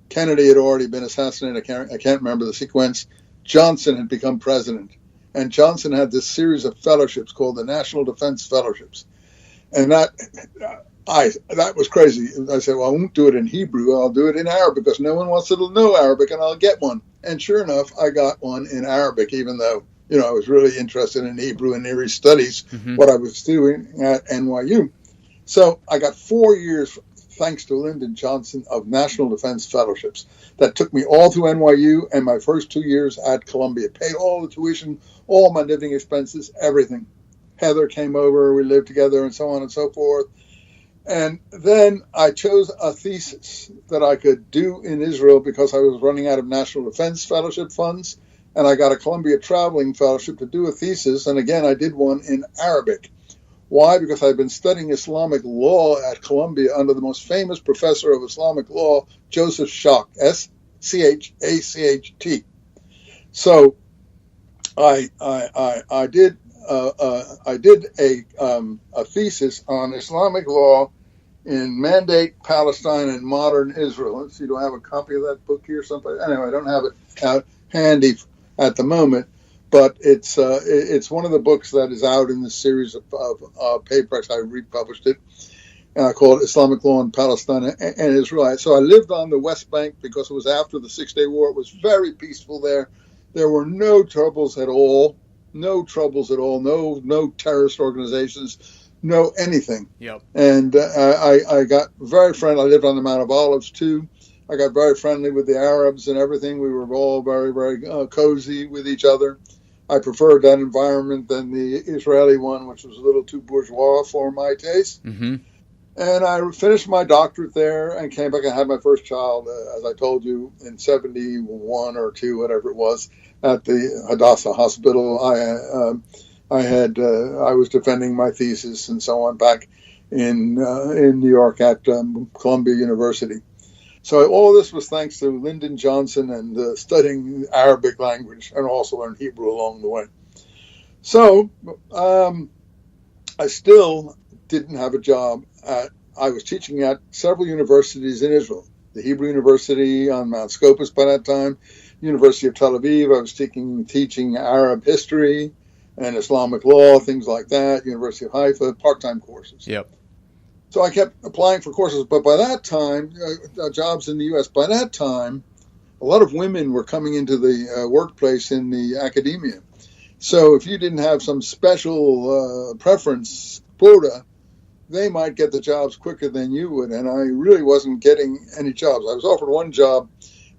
Kennedy had already been assassinated. I can't remember the sequence. Johnson had become president, and Johnson had this series of fellowships called the National Defense Fellowships, and that was crazy. I said, well, I won't do it in Hebrew. I'll do it in Arabic because no one wants to know Arabic, and I'll get one. And sure enough, I got one in Arabic, even though I was really interested in Hebrew and Near East studies, what I was doing at NYU. So I got 4 years, thanks to Lyndon Johnson, of National Defense Fellowships. That took me all through NYU and my first 2 years at Columbia. Paid all the tuition, all my living expenses, everything. Heather came over, we lived together, and so on and so forth. And then I chose a thesis that I could do in Israel because I was running out of National Defense Fellowship funds. And I got a Columbia Traveling Fellowship to do a thesis. And again, I did one in Arabic. Why? Because I'd been studying Islamic law at Columbia under the most famous professor of Islamic law, Joseph Schacht, Schacht. So I did a thesis on Islamic law in Mandate, Palestine, and Modern Israel. Let's see, do I have a copy of that book here someplace? Anyway, I don't have it out handy at the moment, but it's one of the books that is out in this series of papers. I republished it, and I call it Islamic Law in Palestine and Israel. So I lived on the West Bank because it was after the Six-Day War. It was very peaceful there. There were no troubles at all. No terrorist organizations, no anything. Yep. And I got very friendly. I lived on the Mount of Olives too. I got very friendly with the Arabs and everything. We were all very, very cozy with each other. I preferred that environment than the Israeli one, which was a little too bourgeois for my taste. Mm-hmm. And I finished my doctorate there and came back and had my first child, as I told you, in 71 or 2, whatever it was, at the Hadassah Hospital. I was defending my thesis and so on back in New York at Columbia University. So all this was thanks to Lyndon Johnson and studying Arabic language, and also learned Hebrew along the way. So I still didn't have a job. I was teaching at several universities in Israel. The Hebrew University on Mount Scopus by that time, University of Tel Aviv. I was teaching Arab history and Islamic law, things like that. University of Haifa, part-time courses. Yep. So I kept applying for courses, but by that time, jobs in the U.S., by that time, a lot of women were coming into the workplace in the academia. So if you didn't have some special preference quota, they might get the jobs quicker than you would, and I really wasn't getting any jobs. I was offered one job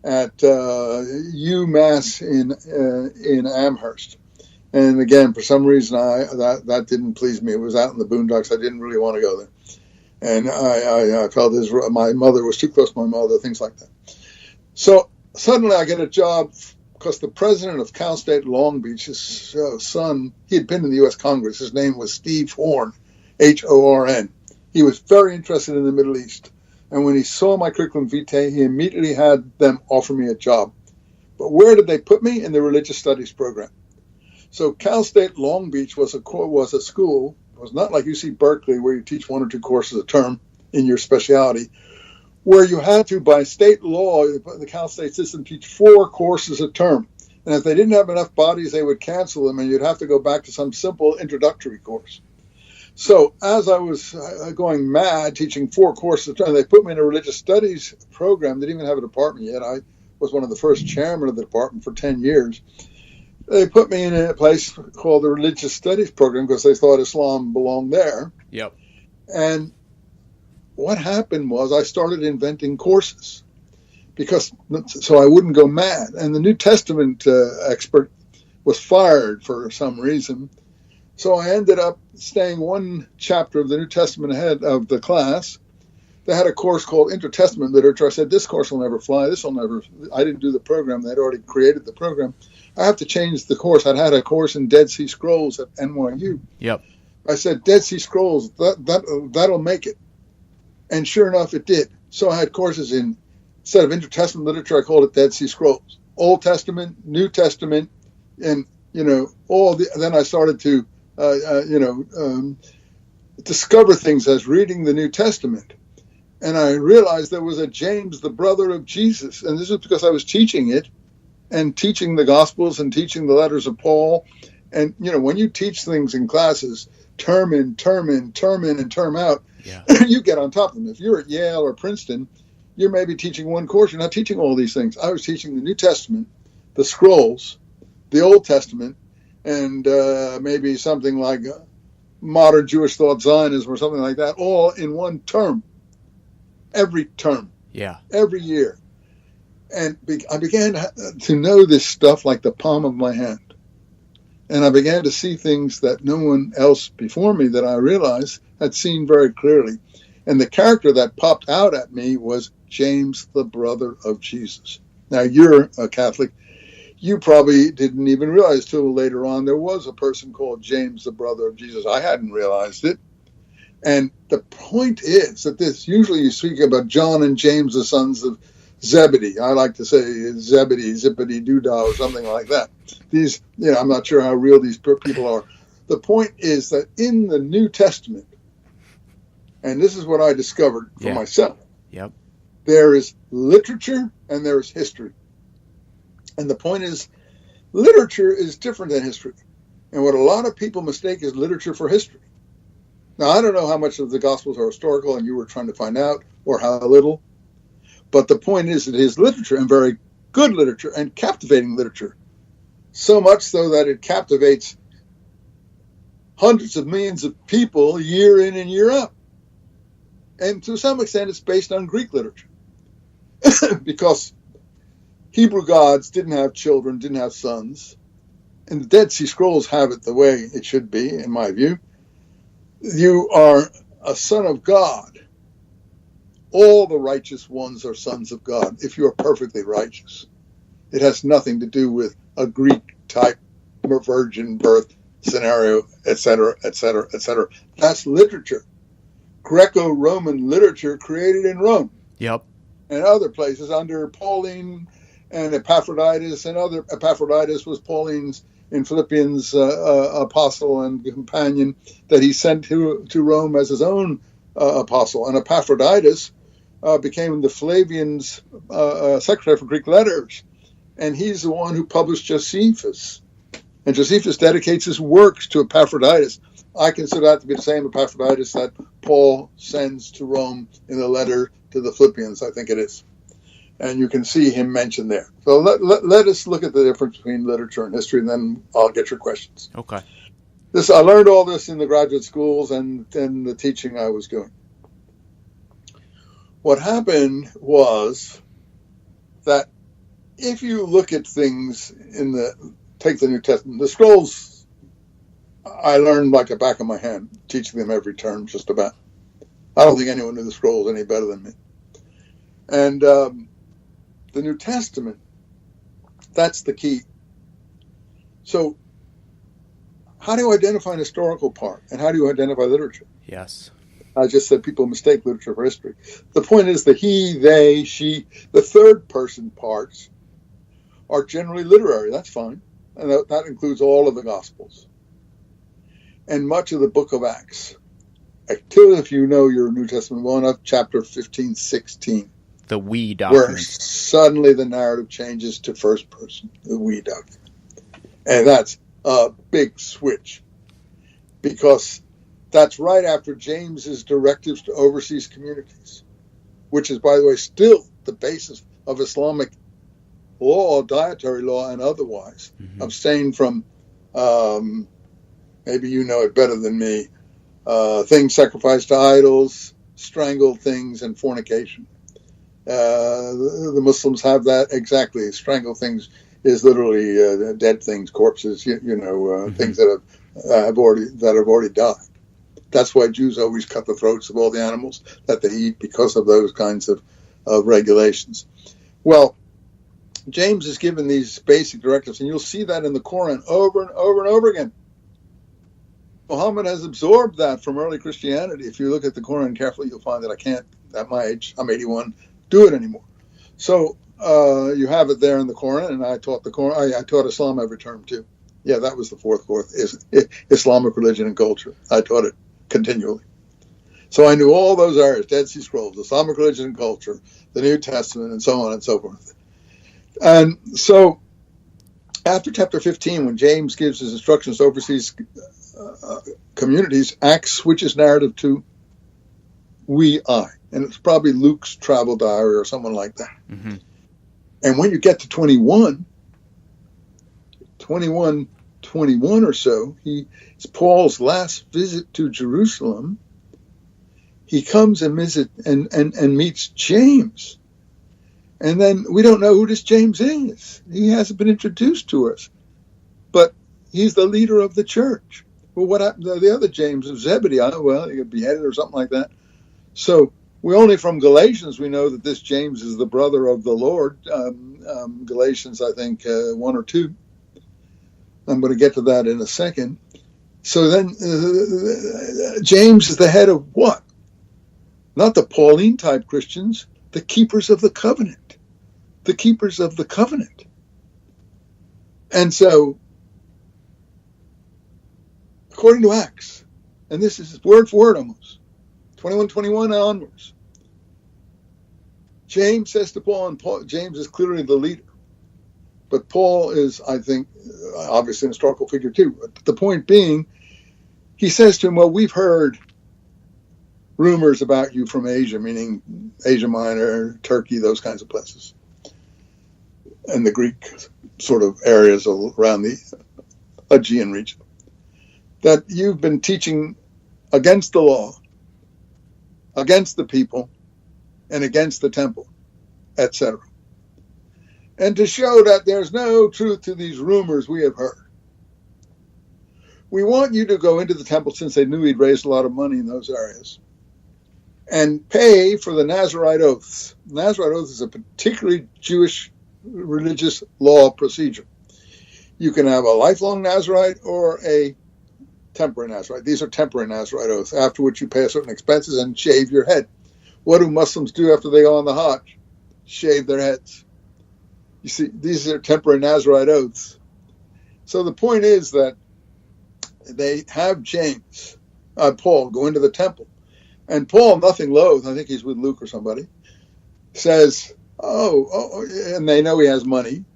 at UMass in Amherst. And again, for some reason, that didn't please me. It was out in the boondocks. I didn't really want to go there. And I felt my mother was too close to my mother, things like that. So suddenly I get a job because the president of Cal State Long Beach, his son, he had been in the U.S. Congress. His name was Steve Horn, Horn. He was very interested in the Middle East. And when he saw my curriculum vitae, he immediately had them offer me a job. But where did they put me? In the religious studies program. So Cal State Long Beach was a school. It was not like UC Berkeley, where you teach 1 or 2 courses a term in your specialty, where you had to, by state law, the Cal State system, teach 4 courses a term. And if they didn't have enough bodies, they would cancel them, and you'd have to go back to some simple introductory course. So as I was going mad, teaching 4 courses a term, they put me in a religious studies program. They didn't even have a department yet. I was one of the first chairmen of the department for 10 years. They put me in a place called the Religious Studies Program because they thought Islam belonged there. Yep. And what happened was I started inventing courses so I wouldn't go mad. And the New Testament expert was fired for some reason. So I ended up staying 1 chapter of the New Testament ahead of the class. They had a course called Intertestament Literature. I said, this course will never fly. I didn't do the program. They'd already created the program. I have to change the course. I'd had a course in Dead Sea Scrolls at NYU. Yep. I said, Dead Sea Scrolls, that'll make it. And sure enough, it did. So I had courses instead of intertestament literature, I called it Dead Sea Scrolls. Old Testament, New Testament, and, then I started to, discover things as reading the New Testament. And I realized there was a James, the brother of Jesus. And this is because I was teaching it and teaching the Gospels and teaching the letters of Paul. And, when you teach things in classes, term in, and term out, yeah. You get on top of them. If you're at Yale or Princeton, you're maybe teaching 1 course. You're not teaching all these things. I was teaching the New Testament, the Scrolls, the Old Testament, and maybe something like modern Jewish thought Zionism or something like that, all in one term, every year. And I began to know this stuff like the palm of my hand. And I began to see things that no one else before me that I realized had seen very clearly. And the character that popped out at me was James, the brother of Jesus. Now, you're a Catholic. You probably didn't even realize till later on there was a person called James, the brother of Jesus. I hadn't realized it. And the point is that usually you speak about John and James, the sons of Zebedee. I like to say Zebedee, Zippity Doodah, or something like that. These, I'm not sure how real these people are. The point is that in the New Testament, and this is what I discovered for myself, there is literature and there is history. And the point is, literature is different than history. And what a lot of people mistake is literature for history. Now, I don't know how much of the Gospels are historical, and you were trying to find out, or how little. But the point is, it is literature, and very good literature, and captivating literature. So much so that it captivates hundreds of millions of people year in and year out. And to some extent, it's based on Greek literature. Because Hebrew gods didn't have children, didn't have sons. And the Dead Sea Scrolls have it the way it should be, in my view. You are a son of God. All the righteous ones are sons of God, if you are perfectly righteous. It has nothing to do with a Greek-type virgin birth scenario, etc., etc., etc. That's literature. Greco-Roman literature created in Rome. Yep. And other places under Pauline and Epaphroditus, and other. Epaphroditus was Pauline's, in Philippians, apostle and companion that he sent to Rome as his own apostle. And Epaphroditus became the Flavian's secretary for Greek letters. And he's the one who published Josephus. And Josephus dedicates his works to Epaphroditus. I consider that to be the same Epaphroditus that Paul sends to Rome in the letter to the Philippians, I think it is. And you can see him mentioned there. So let us look at the difference between literature and history, and then I'll get your questions. Okay. I learned all this in the graduate schools and the teaching I was doing. What happened was that if you look at things take the New Testament, the scrolls, I learned like the back of my hand, teaching them every term just about. I don't think anyone knew the scrolls any better than me. And the New Testament, that's the key. So how do you identify an historical part, and how do you identify literature? Yes. I just said people mistake literature for history. The point is the he, they, she, the third person parts are generally literary. That's fine. And that includes all of the Gospels and much of the book of Acts. Until, if you know your New Testament well enough, chapter 15, 16. The we document. Where suddenly the narrative changes to first person, the we document. And that's a big switch, because that's right after James's directives to overseas communities, which is, by the way, still the basis of Islamic law, dietary law and otherwise. Mm-hmm. Abstain from, maybe you know it better than me, things sacrificed to idols, strangled things, and fornication. The Muslims have that exactly. Strangled things is literally dead things, corpses, mm-hmm. things that have already died. That's why Jews always cut the throats of all the animals that they eat, because of those kinds of regulations. Well, James is given these basic directives, and you'll see that in the Quran over and over and over again. Muhammad has absorbed that from early Christianity. If you look at the Quran carefully, you'll find that I can't, at my age, I'm 81, do it anymore. So you have it there in the Quran, and I taught the Quran. I taught Islam every term too. Yeah, that was the fourth is Islamic religion and culture. I taught it continually. So I knew all those areas: Dead Sea Scrolls, Islamic religion and culture, the New Testament, and so on and so forth. And so after chapter 15, when James gives his instructions to overseas communities, Acts switches narrative to I. And it's probably Luke's travel diary or someone like that. Mm-hmm. And when you get to 21, 21 or so, it's Paul's last visit to Jerusalem. He comes and meets James. And then we don't know who this James is. He hasn't been introduced to us. But he's the leader of the church. Well, what happened to the other James of Zebedee? Well, he got beheaded or something like that. So we only from Galatians, we know that this James is the brother of the Lord. Galatians, I think, 1 or 2. I'm going to get to that in a second. So then James is the head of what? Not the Pauline type Christians, the keepers of the covenant. The keepers of the covenant. And so, according to Acts, and this is word for word almost, 21:21 and onwards, James says to Paul, and James is clearly the leader. But Paul is, I think, obviously an historical figure too. But the point being, he says to him, well, we've heard rumors about you from Asia, meaning Asia Minor, Turkey, those kinds of places, and the Greek sort of areas around the Aegean region, that you've been teaching against the law, against the people, and against the temple, etc. And to show that there's no truth to these rumors we have heard, we want you to go into the temple, since they knew he'd raised a lot of money in those areas, and pay for the Nazarite oaths. Nazarite oath is a particularly Jewish religious law procedure. You can have a lifelong Nazarite or a temporary Nazarite. These are temporary Nazarite oaths, after which you pay certain expenses and shave your head. What do Muslims do after they go on the Hajj? Shave their heads. You see, these are temporary Nazarite oaths. So the point is that they have Paul go into the temple. And Paul, nothing loath, I think he's with Luke or somebody, says, and they know he has money.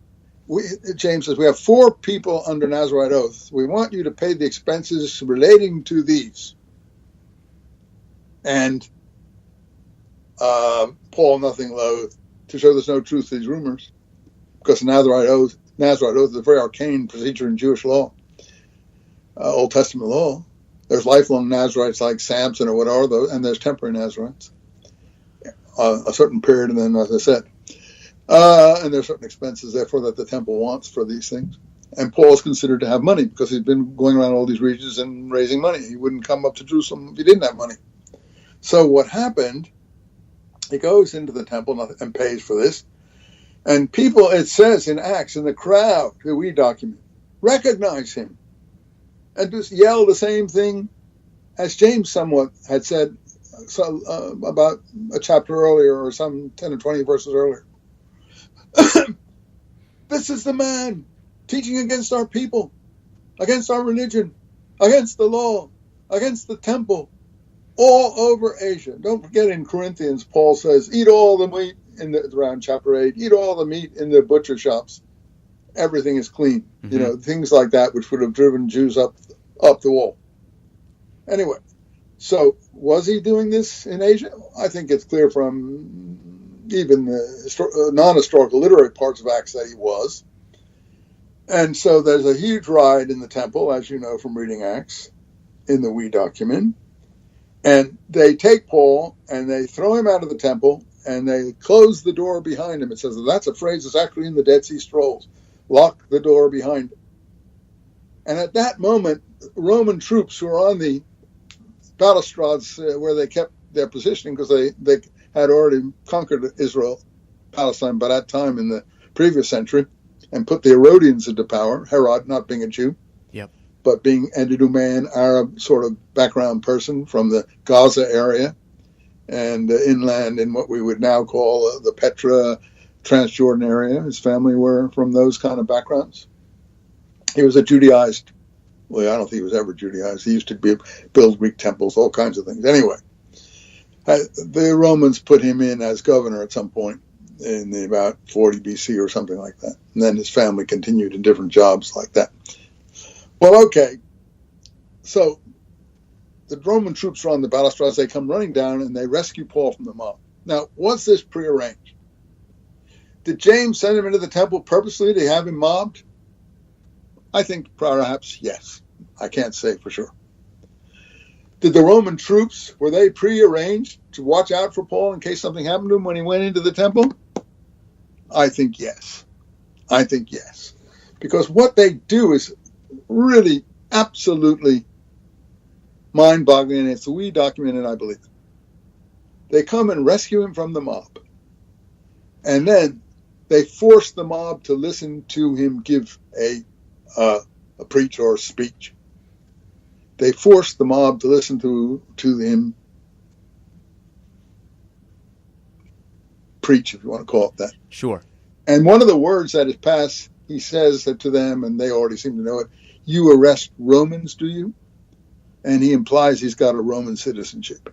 James says, we have 4 people under Nazarite oath. We want you to pay the expenses relating to these. And Paul, nothing loath, to show there's no truth to these rumors, because the Nazarite oath is a very arcane procedure in Jewish law, Old Testament law. There's lifelong Nazarites like Samson or whatever, and there's temporary Nazarites, a certain period, and then, as I said, and there's certain expenses, therefore, that the temple wants for these things. And Paul is considered to have money because he's been going around all these regions and raising money. He wouldn't come up to Jerusalem if he didn't have money. So what happened, he goes into the temple and pays for this. And people, it says in Acts, in the crowd that we document, recognize him. And just yell the same thing as James somewhat had said about a chapter earlier, or some 10 or 20 verses earlier. This is the man teaching against our people, against our religion, against the law, against the temple, all over Asia. Don't forget, in Corinthians, Paul says, eat all the meat, around chapter 8, eat all the meat in the butcher shops. Everything is clean. Mm-hmm. Things like that, which would have driven Jews up the wall. Anyway, so was he doing this in Asia? I think it's clear from even the non-historical literary parts of Acts that he was. And so there's a huge riot in the temple, as you know from reading Acts, in the We document. And they take Paul and they throw him out of the temple and they close the door behind him. It says that's a phrase that's actually in the Dead Sea Scrolls. Lock the door behind him. And at that moment, Roman troops who were on the balustrades where they kept their positioning, because they had already conquered Israel, Palestine by that time in the previous century, and put the Herodians into power, Herod not being a Jew, but being an Idumean Arab sort of background person from the Gaza area and inland in what we would now call the Petra, Transjordan area. His family were from those kind of backgrounds. He was a Judaized, well, I don't think he was ever Judaized. He used to build Greek temples, all kinds of things. Anyway, the Romans put him in as governor at some point in about 40 BC or something like that. And then his family continued in different jobs like that. Well, okay. So the Roman troops are on the balustrades. They come running down and they rescue Paul from the mob. Now, was this prearranged? Did James send him into the temple purposely to have him mobbed? I think perhaps yes. I can't say for sure. Did the Roman troops, were they prearranged to watch out for Paul in case something happened to him when he went into the temple? I think yes. I think yes. Because what they do is really absolutely mind-boggling, and it's we documented, I believe. They come and rescue him from the mob. And then they force the mob to listen to him give a preach or a speech. They force the mob to listen to him preach, if you want to call it that. Sure. And one of the words that is passed, he says to them, and they already seem to know it, you arrest Romans, do you? And he implies he's got a Roman citizenship.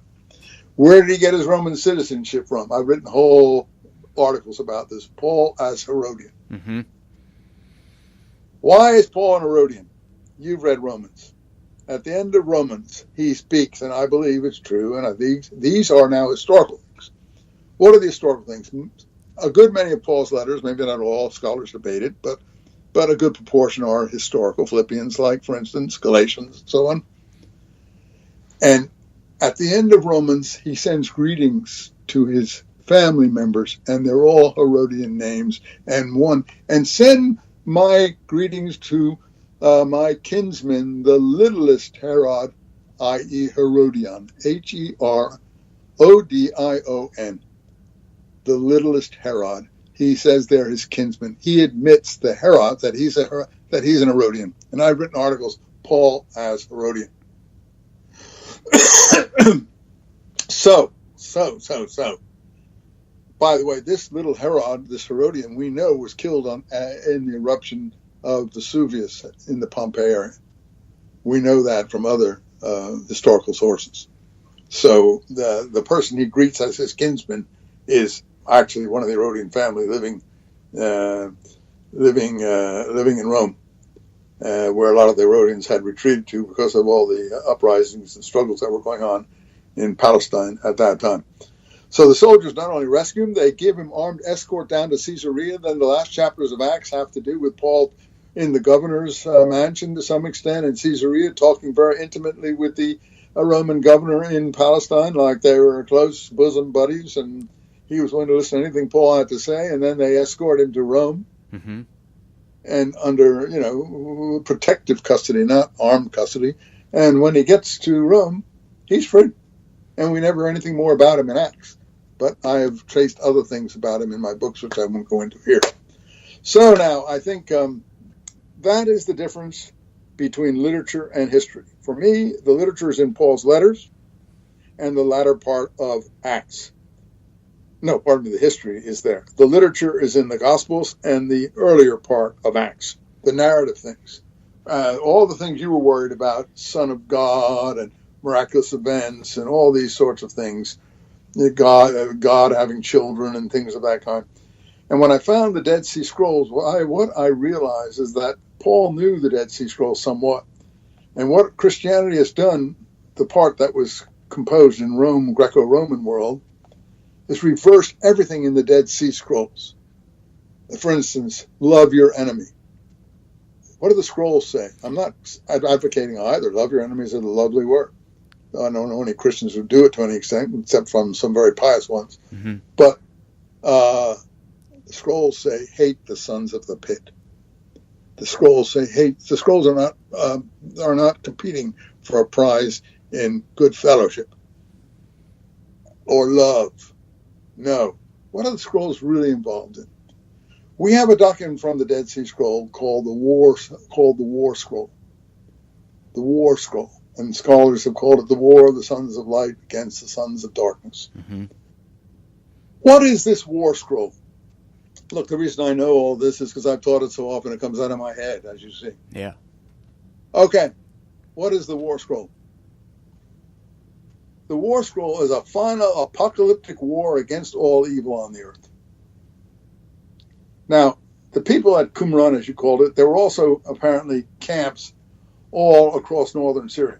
Where did he get his Roman citizenship from? I've written whole articles about this. Paul as Herodian. Mm-hmm. Why is Paul an Herodian? You've read Romans. At the end of Romans, he speaks, and I believe it's true, and these are now historical things. What are the historical things? A good many of Paul's letters, maybe not all, scholars debate it, but a good proportion are historical. Philippians, like, for instance, Galatians, and so on. And at the end of Romans, he sends greetings to his family members, and they're all Herodian names. And send my greetings to my kinsman, the littlest Herod, i.e. Herodion, Herodion, the littlest Herod. He says they're his kinsman. He admits the Herod that he's an Herodian. And I've written articles, Paul as Herodian. So. By the way, this little Herod, this Herodian, we know was killed in the eruption of Vesuvius in the Pompeii area. We know that from other historical sources. So the person he greets as his kinsman is actually one of the Herodian family living in Rome, where a lot of the Herodians had retreated to because of all the uprisings and struggles that were going on in Palestine at that time. So the soldiers not only rescue him, they give him armed escort down to Caesarea. Then the last chapters of Acts have to do with Paul in the governor's mansion to some extent in Caesarea, talking very intimately with the Roman governor in Palestine, like they were close bosom buddies, and he was willing to listen to anything Paul had to say. And then they escort him to Rome, mm-hmm. and under protective custody, not armed custody. And when he gets to Rome, he's free, and we never hear anything more about him in Acts. But I have traced other things about him in my books, which I won't go into here. So now I think that is the difference between literature and history. For me, the literature is in Paul's letters and the latter part of Acts. No, pardon me, the history is there. The literature is in the Gospels and the earlier part of Acts, the narrative things. All the things you were worried about, Son of God and miraculous events and all these sorts of things, God having children and things of that kind. And when I found the Dead Sea Scrolls, what I realized is that Paul knew the Dead Sea Scrolls somewhat. And what Christianity has done, the part that was composed in Rome, Greco-Roman world, is reversed everything in the Dead Sea Scrolls. For instance, love your enemy. What do the scrolls say? I'm not advocating either. Love your enemies is a lovely word. I don't know any Christians who do it to any extent, except from some very pious ones. Mm-hmm. But the scrolls say, hate the sons of the pit. The scrolls say, hate. The scrolls are not competing for a prize in good fellowship or love. No. What are the scrolls really involved in? We have a document from the Dead Sea Scroll called the War Scroll. The War Scroll. And scholars have called it the War of the Sons of Light against the Sons of Darkness. Mm-hmm. What is this War Scroll? Look, the reason I know all this is because I've taught it so often it comes out of my head, as you see. Yeah. Okay. What is the War Scroll? The War Scroll is a final apocalyptic war against all evil on the earth. Now, the people at Qumran, as you called it, there were also apparently camps all across northern Syria.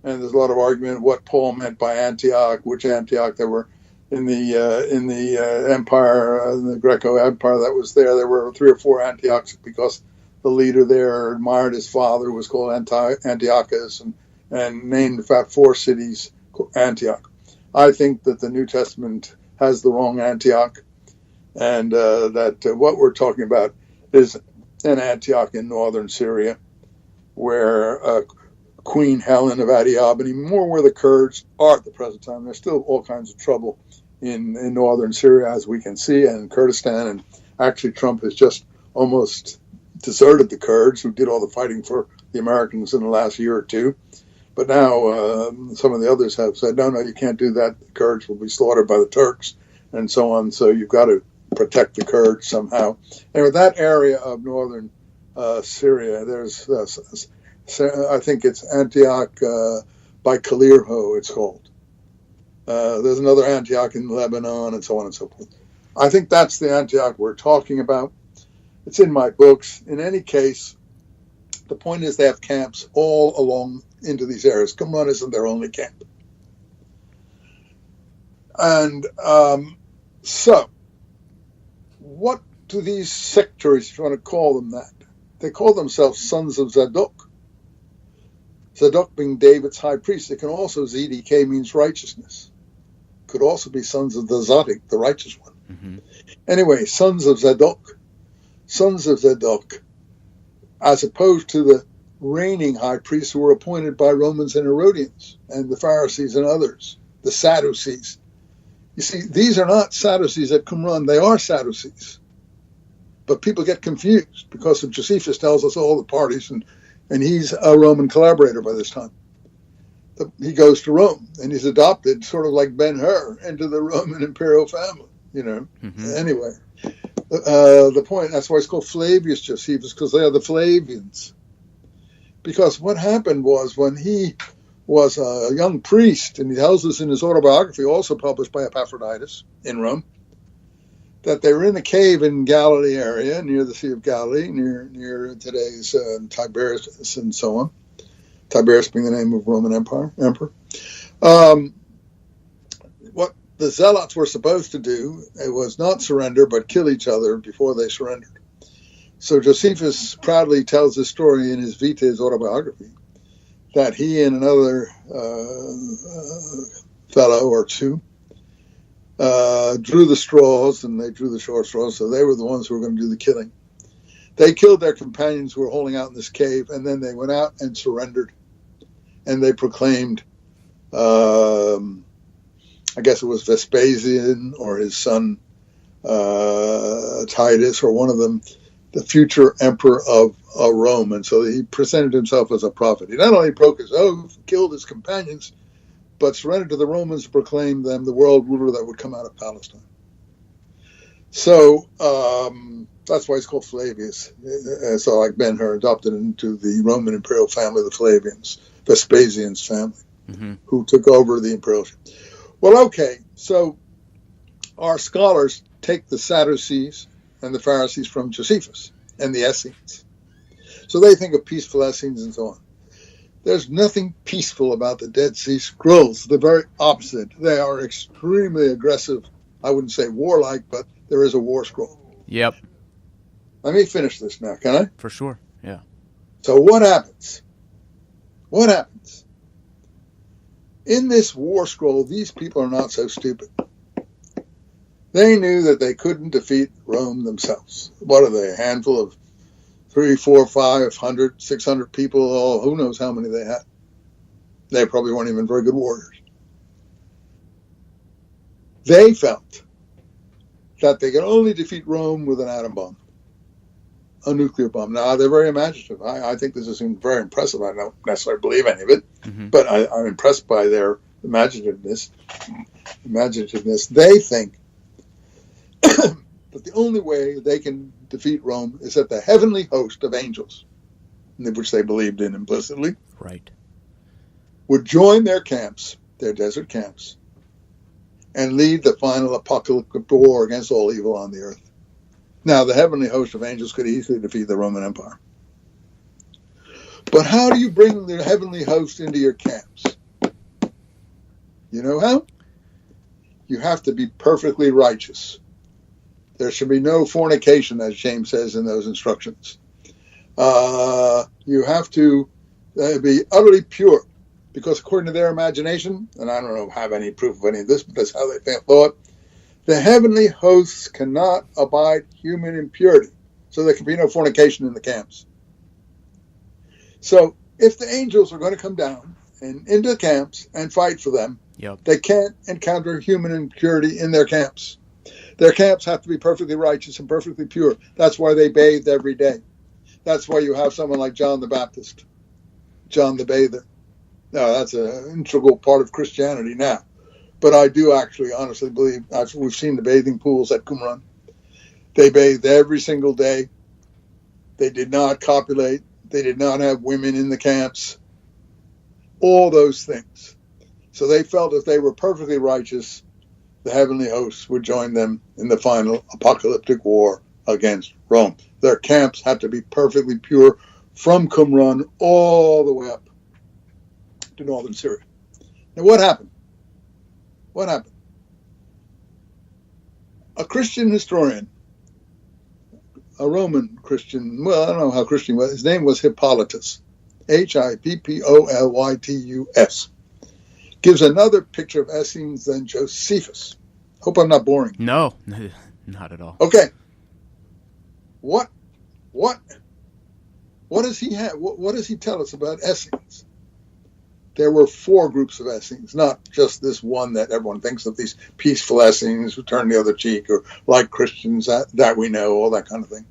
And there's a lot of argument what Paul meant by Antioch, which Antioch there were in the empire, the Greco Empire that was there. There were 3 or 4 Antiochs because the leader there admired his father, who was called Antiochus, and named about 4 cities Antioch. I think that the New Testament has the wrong Antioch, and that what we're talking about is an Antioch in northern Syria, where Queen Helen of Adiabene, more where the Kurds are at the present time. There's still all kinds of trouble in northern Syria, as we can see, and Kurdistan. And actually, Trump has just almost deserted the Kurds, who did all the fighting for the Americans in the last year or two. But now some of the others have said, no, you can't do that. The Kurds will be slaughtered by the Turks and so on. So you've got to protect the Kurds somehow. And with that area of northern Syria, there's, I think it's Antioch by Kalirho, it's called. There's another Antioch in Lebanon and so on and so forth. I think that's the Antioch we're talking about. It's in my books. In any case, the point is they have camps all along into these areas. Qumran isn't their only camp. And so, what do these sectaries, if you want to call them that? They call themselves sons of Zadok. Zadok being David's high priest. It can also, ZDK means righteousness. Could also be sons of the Zadok, the righteous one. Mm-hmm. Anyway, sons of Zadok. Sons of Zadok, as opposed to the reigning high priests who were appointed by Romans and Herodians and the Pharisees and others, the Sadducees. You see, these are not Sadducees at Qumran. They are Sadducees. But people get confused because of Josephus tells us all the parties, and he's a Roman collaborator by this time. He goes to Rome, and he's adopted, sort of like Ben-Hur, into the Roman imperial family, you know. Mm-hmm. Anyway, the point, that's why it's called Flavius Josephus, because they are the Flavians. Because what happened was, when he was a young priest, and he tells us in his autobiography, also published by Epaphroditus in Rome, that they were in a cave in Galilee area, near the Sea of Galilee, near today's Tiberias and so on. Tiberias being the name of Roman emperor. What the Zealots were supposed to do, it was not surrender, but kill each other before they surrendered. So Josephus proudly tells this story in his Vita, his autobiography, that he and another fellow or two drew the straws, and they drew the short straws, so they were the ones who were going to do the killing. They killed their companions who were holding out in this cave, and then they went out and surrendered. And they proclaimed, I guess it was Vespasian or his son Titus, or one of them, the future emperor of Rome. And so he presented himself as a prophet. He not only broke his oath, killed his companions, but surrendered to the Romans and proclaimed them the world ruler that would come out of Palestine. So that's why he's called Flavius. So like Ben-Hur, adopted into the Roman imperial family, the Flavians, Vespasian's family, mm-hmm. who took over the imperialship. Well, okay, so our scholars take the Sadducees and the Pharisees from Josephus and the Essenes. So they think of peaceful Essenes and so on. There's nothing peaceful about the Dead Sea Scrolls. The very opposite. They are extremely aggressive. I wouldn't say warlike, but there is a war scroll. Yep. Let me finish this now, can I? For sure, yeah. So what happens? What happens? In this war scroll, these people are not so stupid. They knew that they couldn't defeat Rome themselves. What are they, a handful of 300, 400, 500, 600 people? Oh, who knows how many they had. They probably weren't even very good warriors. They felt that they could only defeat Rome with an atom bomb, a nuclear bomb. Now, they're very imaginative. I think this is very impressive. I don't necessarily believe any of it, mm-hmm. but I'm impressed by their imaginativeness. They think that the only way they can defeat Rome is that the heavenly host of angels, which they believed in implicitly, right, would join their camps, their desert camps, and lead the final apocalyptic war against all evil on the earth. Now, the heavenly host of angels could easily defeat the Roman Empire. But how do you bring the heavenly host into your camps? You know how? You have to be perfectly righteous. There should be no fornication, as James says in those instructions. You have to be utterly pure, because according to their imagination, and I don't have any proof of any of this, but that's how they thought, the heavenly hosts cannot abide human impurity, so there can be no fornication in the camps. So if the angels are going to come down and into the camps and fight for them, they can't encounter human impurity in their camps. Their camps have to be perfectly righteous and perfectly pure. That's why they bathed every day. That's why you have someone like John the Baptist, John the Bather. Now, that's an integral part of Christianity now. But I do actually honestly believe, we've seen the bathing pools at Qumran. They bathed every single day. They did not copulate. They did not have women in the camps. All those things. So they felt if they were perfectly righteous, the heavenly hosts would join them in the final apocalyptic war against Rome. Their camps had to be perfectly pure from Qumran all the way up to northern Syria. Now, what happened? What happened? A Christian historian, a Roman Christian, well, I don't know how Christian he was. His name was Hippolytus, Hippolytus, gives another picture of Essenes than Josephus. Hope I'm not boring. No, not at all. Okay. What does he have? What does he tell us about Essenes? There were 4 groups of Essenes, not just this one that everyone thinks of, these peaceful Essenes who turn the other cheek, or like Christians that we know, all that kind of thing.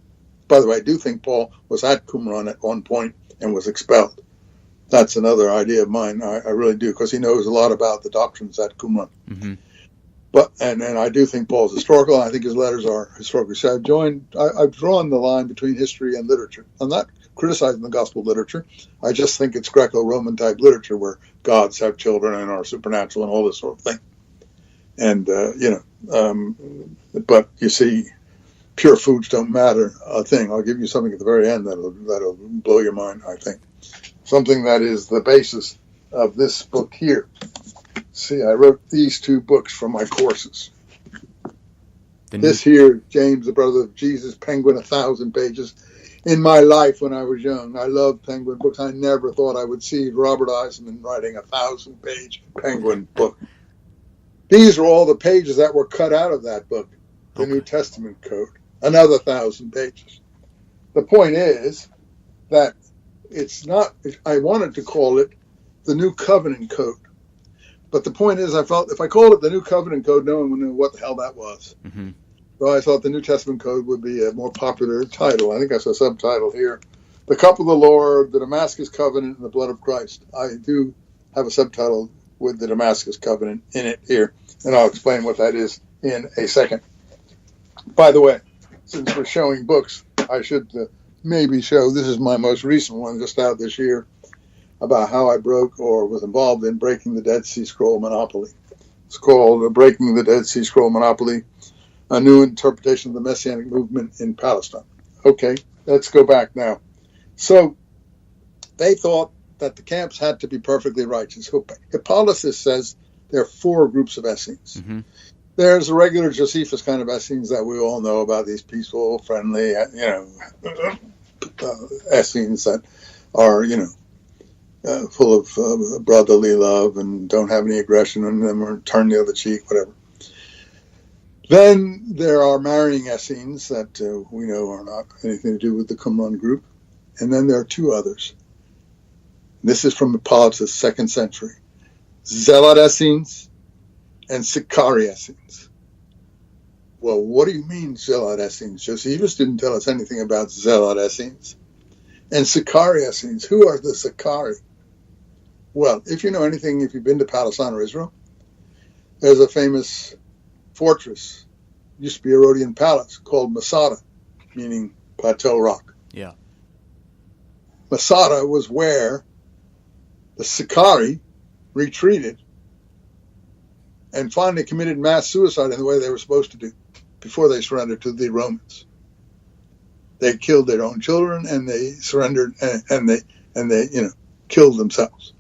By the way, I do think Paul was at Qumran at one point and was expelled. That's another idea of mine. I really do, because he knows a lot about the doctrines at Qumran. Mm-hmm. But and I do think Paul's historical, and I think his letters are historical. So I've drawn the line between history and literature. I'm not criticizing the gospel literature. I just think it's Greco-Roman type literature where gods have children and are supernatural and all this sort of thing. And, but you see, pure foods don't matter a thing. I'll give you something at the very end that'll blow your mind, I think. Something that is the basis of this book here. See, I wrote these 2 books for my courses. This here, James, the brother of Jesus, Penguin, 1,000 pages. In my life when I was young, I loved Penguin books. I never thought I would see Robert Eisenman writing a 1,000-page Penguin book. These are all the pages that were cut out of that book, the New Testament Code, another 1,000 pages. The point is that it's not, I wanted to call it the New Covenant Code. But the point is, I felt if I called it the New Covenant Code, no one would know what the hell that was. Mm-hmm. So I thought the New Testament Code would be a more popular title. I think that's a subtitle here. The Cup of the Lord, the Damascus Covenant, and the Blood of Christ. I do have a subtitle with the Damascus Covenant in it here, and I'll explain what that is in a second. By the way, since we're showing books, I should maybe show, this is my most recent one, just out this year, about how I broke or was involved in breaking the Dead Sea Scroll monopoly. It's called Breaking the Dead Sea Scroll Monopoly, a new interpretation of the Messianic movement in Palestine. Okay, let's go back now. So they thought that the camps had to be perfectly righteous. Hippolytus says there are 4 groups of Essenes. Mm-hmm. There's a regular Josephus kind of Essenes that we all know about, these peaceful, friendly, Essenes that are, full of brotherly love and don't have any aggression in them or turn the other cheek, whatever. Then there are marrying Essenes that we know are not anything to do with the Qumran group. And then there are 2 others. This is from Hippolytus, 2nd century. Zealot Essenes and Sicarii Essenes. Well, what do you mean, Zealot Essenes? Josephus didn't tell us anything about Zealot Essenes. And Sicarii Essenes. Who are the Sicarii? Well, if you know anything, if you've been to Palestine or Israel, there's a famous fortress, used to be a Herodian palace, called Masada, meaning plateau rock. Yeah. Masada was where the Sicarii retreated and finally committed mass suicide in the way they were supposed to do before they surrendered to the Romans. They killed their own children and they surrendered and they killed themselves.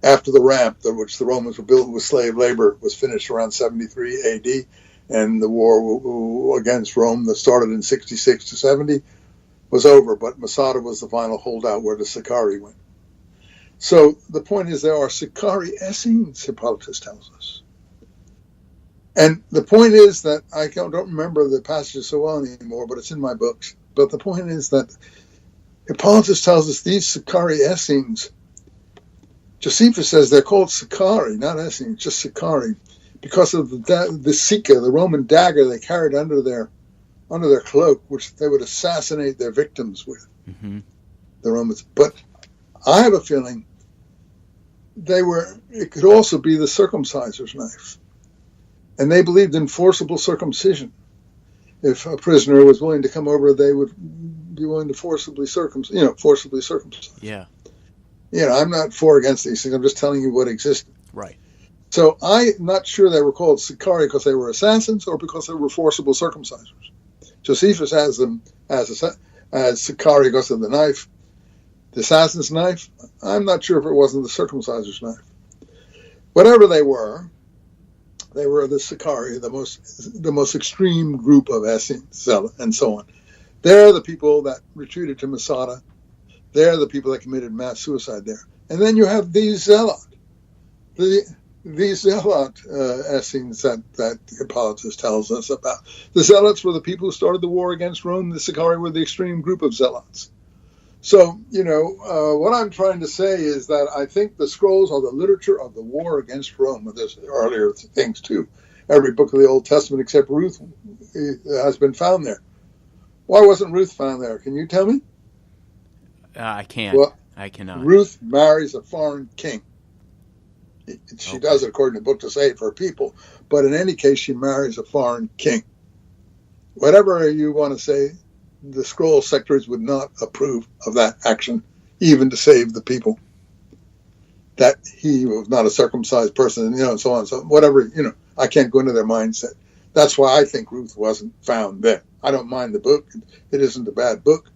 After the ramp, which the Romans were building with slave labor, was finished around 73 AD, and the war against Rome that started in 66 to 70, was over, but Masada was the final holdout where the Sicarii went. So the point is there are Sicarii Essenes, Hippolytus tells us. And the point is that I don't remember the passage so well anymore, but it's in my books. But the point is that Hippolytus tells us these Sicarii Essenes, Josephus says they're called Sicarii, not Essenes, just Sicarii, because of the Sika, the Roman dagger they carried under their cloak, which they would assassinate their victims with, the Romans. But I have a feeling it could also be the circumciser's knife. And they believed in forcible circumcision. If a prisoner was willing to come over, they would be willing to forcibly circumcise. Yeah. I'm not for or against these things. I'm just telling you what existed. Right. So I'm not sure they were called Sicarii because they were assassins or because they were forcible circumcisers. Josephus has them as Sicarii because of the knife. The assassin's knife, I'm not sure if it wasn't the circumciser's knife. Whatever they were the Sicarii, the most extreme group of Essenes, and so on. They're the people that retreated to Masada. They're the people that committed mass suicide there. And then you have these Zealot. These Zealot Essenes that Hippolytus tells us about. The Zealots were the people who started the war against Rome. The Sicarii were the extreme group of Zealots. So, what I'm trying to say is that I think the scrolls are the literature of the war against Rome. There's earlier things too. Every book of the Old Testament except Ruth has been found there. Why wasn't Ruth found there? Can you tell me? I can't. Well, I cannot. Ruth marries a foreign king. She does it according to the book to save her people. But in any case, she marries a foreign king. Whatever you want to say, the scroll sectaries would not approve of that action, even to save the people. That he was not a circumcised person, and so on. So whatever, I can't go into their mindset. That's why I think Ruth wasn't found there. I don't mind the book; it isn't a bad book,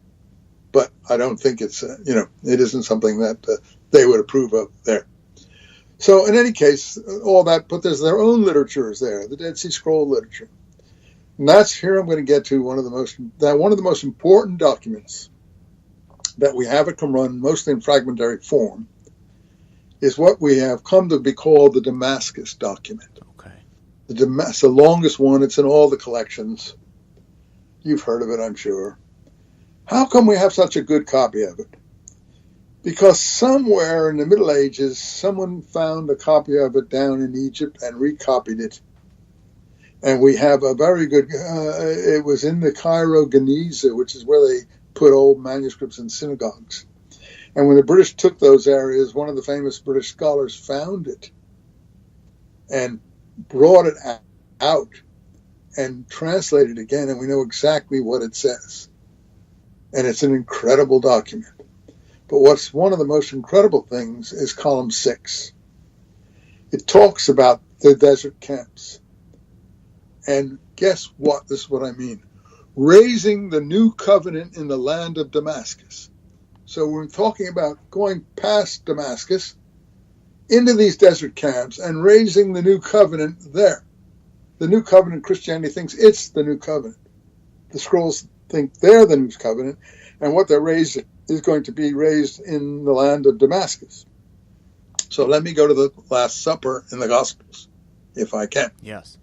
but I don't think it's, it isn't something that they would approve of there. So in any case, all that, but there's their own literatures there, the Dead Sea Scroll literature. And that's here I'm going to get to one of the most important documents that we have at Qumran, mostly in fragmentary form, is what we have come to be called the Damascus document. Okay. It's the longest one. It's in all the collections. You've heard of it, I'm sure. How come we have such a good copy of it? Because somewhere in the Middle Ages, someone found a copy of it down in Egypt and recopied it. And we have a very good, it was in the Cairo Geniza, which is where they put old manuscripts in synagogues. And when the British took those areas, one of the famous British scholars found it and brought it out and translated it again, and we know exactly what it says. And it's an incredible document. But what's one of the most incredible things is column 6. It talks about the desert camps. And guess what? This is what I mean. Raising the new covenant in the land of Damascus. So we're talking about going past Damascus into these desert camps and raising the new covenant there. The new covenant, Christianity thinks it's the new covenant. The scrolls think they're the new covenant, and what they're raising is going to be raised in the land of Damascus. So let me go to the Last Supper in the Gospels, if I can. Yes.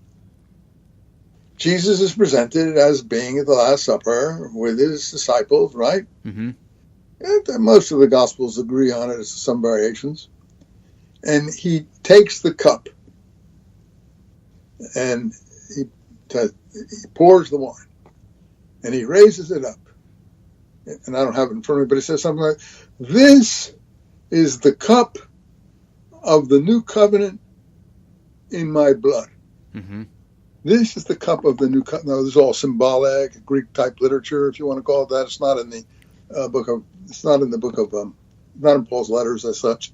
Jesus is presented as being at the Last Supper with his disciples, right? Mm-hmm. And most of the Gospels agree on it. There's some variations. And he takes the cup and he pours the wine and he raises it up. And I don't have it in front of me, but he says something like, "This is the cup of the new covenant in my blood." Mm-hmm. This is the cup of the new covenant. Now, this is all symbolic, Greek-type literature, if you want to call it that. It's not in the not in Paul's letters as such.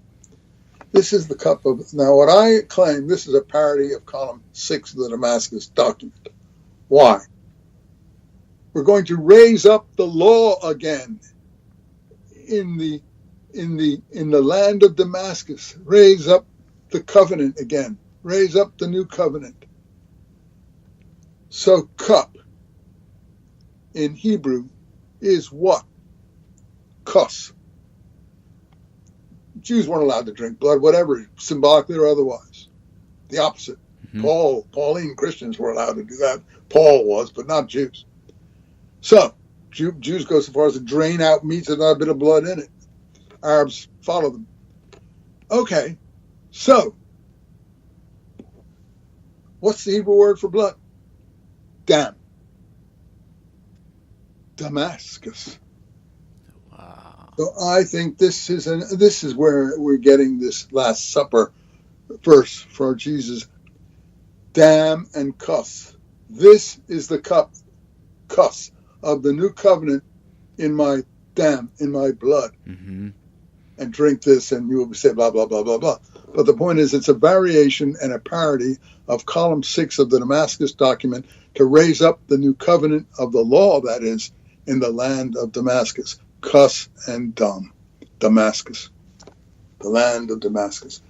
This is the cup of, now what I claim, this is a parody of column 6 of the Damascus document. Why? We're going to raise up the law again in the land of Damascus. Raise up the covenant again. Raise up the new covenant. So cup in Hebrew is what? Cuss. Jews weren't allowed to drink blood, whatever, symbolically or otherwise. The opposite. Mm-hmm. Pauline Christians were allowed to do that. Paul was, but not Jews. So, Jews go so far as to drain out meats with not a bit of blood in it. Arabs follow them. Okay, so, what's the Hebrew word for blood? Dam. Damascus. Wow. So I think this is where we're getting this Last Supper verse for Jesus. Dam and cuss. This is the cuss of the new covenant in my dam, in my blood. Mm-hmm. And drink this and you will say blah, blah, blah, blah, blah. But the point is it's a variation and a parody of column 6 of the Damascus document to raise up the new covenant of the law, that is, in the land of Damascus. Cuss and Dam. Damascus. The land of Damascus.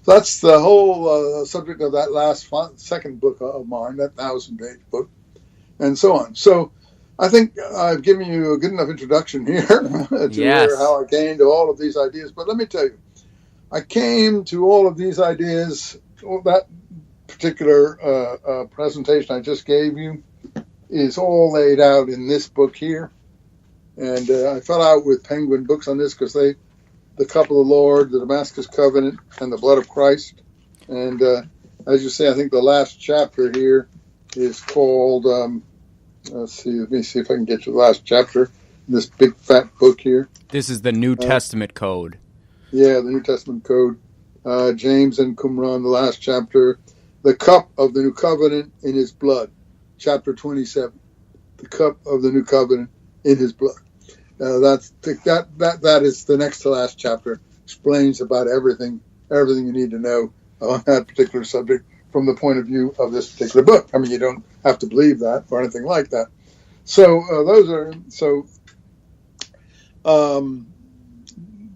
So that's the whole subject of that second book of mine, that 1,000-page book, and so on. So I think I've given you a good enough introduction here to hear how I came to all of these ideas. But let me tell you, I came to all of these ideas, that particular presentation I just gave you is all laid out in this book here. And I fell out with Penguin Books on this because the Cup of the Lord, the Damascus Covenant, and the Blood of Christ. And as you say, I think the last chapter here is called, let me see if I can get you the last chapter in this big fat book here. This is the New Testament Code. Yeah, the New Testament Code. James and Qumran, the last chapter. The Cup of the New Covenant in His Blood, chapter 27. The Cup of the New Covenant in His blood. That is the next to last chapter. Explains about everything you need to know on that particular subject from the point of view of this particular book. I mean, you don't have to believe that or anything like that. So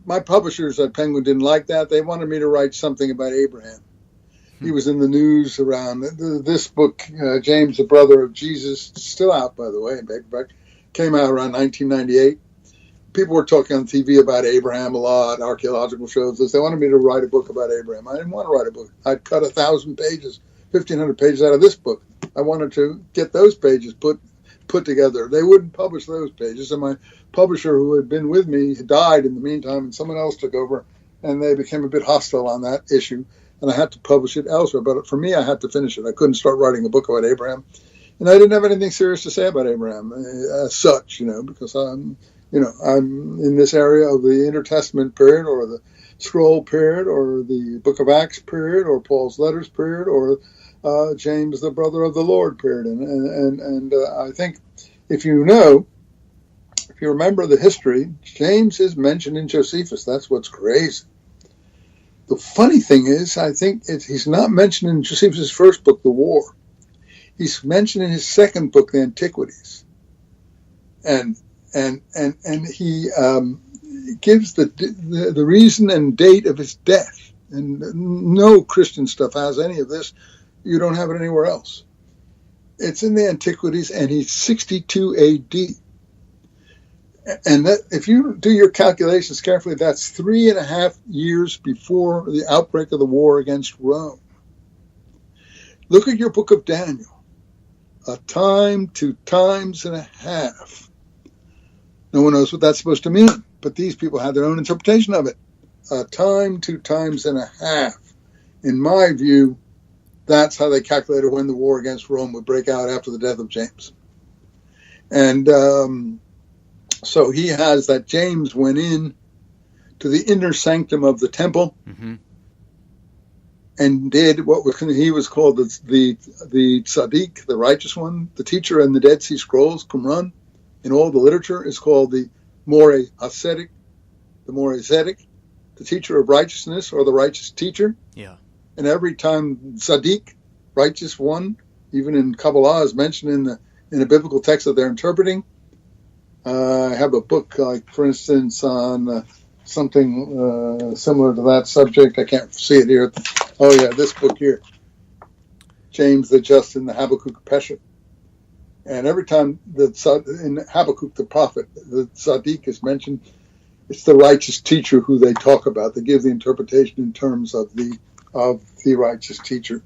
my publishers at Penguin didn't like that. They wanted me to write something about Abraham. He was in the news around this book, James, the Brother of Jesus, still out, by the way, in paperback. Came out around 1998. People were talking on TV about Abraham a lot, archaeological shows. They wanted me to write a book about Abraham. I didn't want to write a book. I'd cut 1,000 pages, 1,500 pages out of this book. I wanted to get those pages put together. They wouldn't publish those pages, and my publisher, who had been with me, died in the meantime, and someone else took over, and they became a bit hostile on that issue, and I had to publish it elsewhere. But for me, I had to finish it. I couldn't start writing a book about Abraham. And I didn't have anything serious to say about Abraham as such, because I'm in this area of the Intertestament period or the Scroll period or the Book of Acts period or Paul's letters period or James, the Brother of the Lord period. And I think if you remember the history, James is mentioned in Josephus. That's what's crazy. The funny thing is, I think he's not mentioned in Josephus' first book, The War. He's mentioned in his second book, The Antiquities, and he gives the reason and date of his death. And no Christian stuff has any of this. You don't have it anywhere else. It's in the Antiquities, and he's 62 A.D. And that, if you do your calculations carefully, that's 3.5 years before the outbreak of the war against Rome. Look at your book of Daniel. A time, 2 times and a half. No one knows what that's supposed to mean, but these people had their own interpretation of it. A time, 2 times and a half. In my view, that's how they calculated when the war against Rome would break out after the death of James. And so he has that James went in to the inner sanctum of the temple. Mm-hmm. And did what he was called the tzaddik, the righteous one, the teacher in the Dead Sea Scrolls, Qumran, in all the literature is called the More Hasidic, the More Zedek, the teacher of righteousness or the righteous teacher. Yeah. And every time tzaddik, righteous one, even in Kabbalah is mentioned in a biblical text that they're interpreting. I have a book, like for instance, on something similar to that subject. I can't see it here. Oh, yeah, this book here, James the Just and the Habakkuk Pesher. And every time in Habakkuk the prophet, the tzaddik is mentioned, it's the righteous teacher who they talk about. They give the interpretation in terms of the righteous teacher.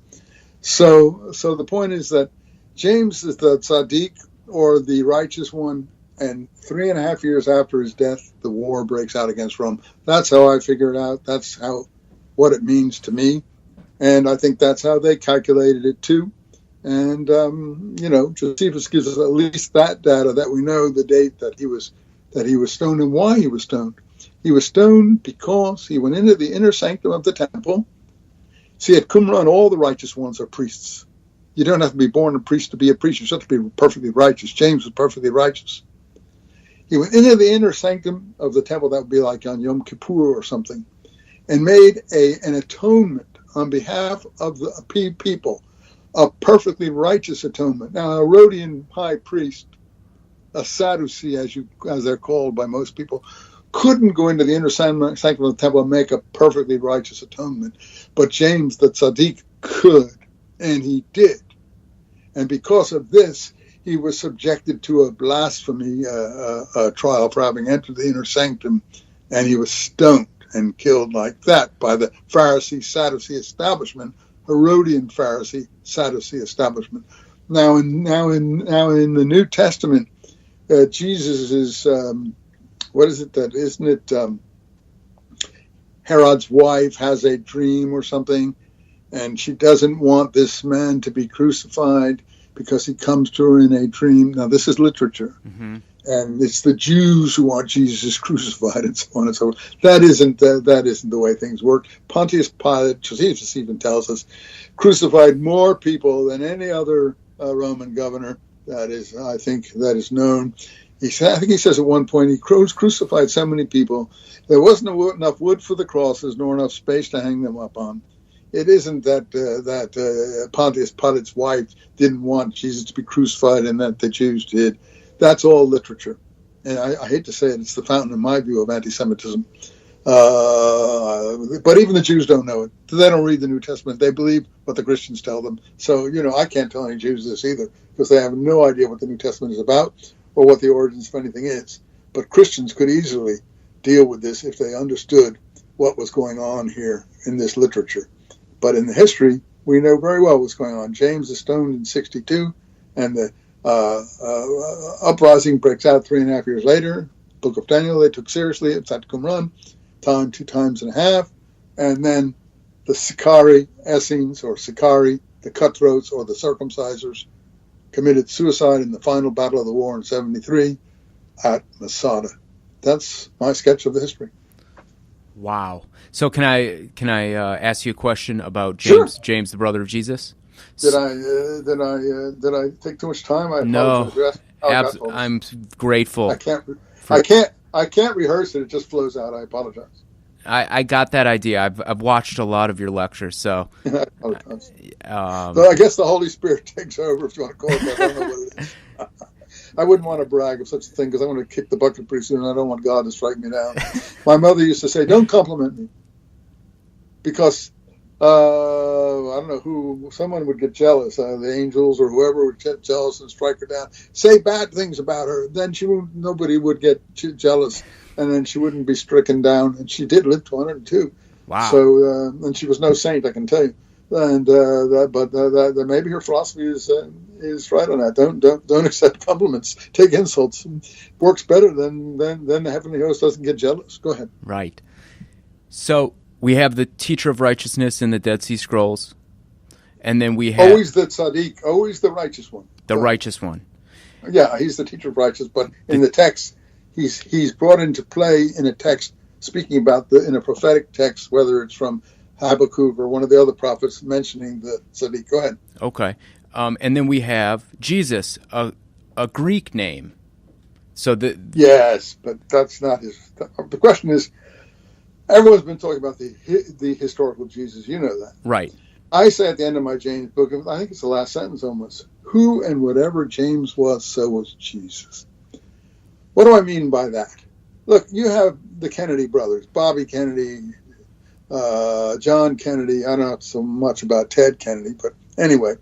So the point is that James is the tzaddik, or the righteous one, and 3.5 years after his death, the war breaks out against Rome. That's how I figure it out. That's what it means to me, and I think that's how they calculated it too. And Josephus gives us at least that data, that we know the date that he was stoned and why he was stoned. He was stoned because he went into the inner sanctum of the temple. See, at Qumran, all the righteous ones are priests. You don't have to be born a priest to be a priest. You just have to be perfectly righteous. James was perfectly righteous. He went into the inner sanctum of the temple, that would be like on Yom Kippur or something, and made an atonement on behalf of the people, a perfectly righteous atonement. Now, a Herodian high priest, a Sadducee, as they're called by most people, couldn't go into the inner sanctum of the temple and make a perfectly righteous atonement. But James, the tzaddik, could, and he did. And because of this, he was subjected to a blasphemy trial for having entered the inner sanctum, and he was stoned and killed like that by the Pharisee Sadducee establishment, Herodian Pharisee Sadducee establishment. Now in the New Testament, Jesus is Herod's wife has a dream or something, and she doesn't want this man to be crucified because he comes to her in a dream. Now, this is literature. Mm-hmm. And it's the Jews who want Jesus crucified, and so on and so forth. That isn't the way things work. Pontius Pilate, Josephus even tells us, crucified more people than any other Roman governor. I think that is known. I think he says at one point he crucified so many people, there wasn't enough wood for the crosses, nor enough space to hang them up on. It isn't that Pontius Pilate's wife didn't want Jesus to be crucified and that the Jews did. That's all literature. And I hate to say it, it's the fountain, in my view, of anti-Semitism. But even the Jews don't know it. They don't read the New Testament. They believe what the Christians tell them. So, I can't tell any Jews this either, because they have no idea what the New Testament is about or what the origins of anything is. But Christians could easily deal with this if they understood what was going on here in this literature. But in the history, we know very well what's going on. James is stoned in 62, and the uprising breaks out 3.5 years later. Book of Daniel, they took seriously. It's at Qumran, 2.5 times. And then the Sicarii, Essenes, or Sicarii, the cutthroats or the circumcisers, committed suicide in the final battle of the war in 73 at Masada. That's my sketch of the history. Wow. So can I ask you a question about James? Sure. James, the brother of Jesus? Did I take too much time? I apologize. No, I'm grateful. I can't rehearse it. It just flows out. I apologize. I got that idea. I've watched a lot of your lectures, so. I apologize. So I guess the Holy Spirit takes over, if you want to call it that. I don't know what it is. I wouldn't want to brag of such a thing because I want to kick the bucket pretty soon, and I don't want God to strike me down. My mother used to say, "Don't compliment me," because I don't know who, someone would get jealous. The angels or whoever would get jealous and strike her down. Say bad things about her, then nobody would get jealous, and then she wouldn't be stricken down. And she did live to 102. Wow. So, and she was no saint, I can tell you. And but maybe her philosophy is right on that. Don't accept compliments. Take insults. Works better than the heavenly host doesn't get jealous. Go ahead. Right. So we have the teacher of righteousness in the Dead Sea Scrolls, and then we have always the tzaddik, always the righteous one. The righteous one. Yeah, he's the teacher of righteousness, but in the text, he's brought into play in a text speaking about in a prophetic text, whether it's from Habakkuk or one of the other prophets mentioning the tzaddik. Go ahead. Okay. And then we have Jesus, a Greek name. So yes, but that's not his. The question is, everyone's been talking about the historical Jesus. You know that, right? I say at the end of my James book, I think it's the last sentence almost. Who and whatever James was, so was Jesus. What do I mean by that? Look, you have the Kennedy brothers, Bobby Kennedy, John Kennedy. I don't know so much about Ted Kennedy, but anyway,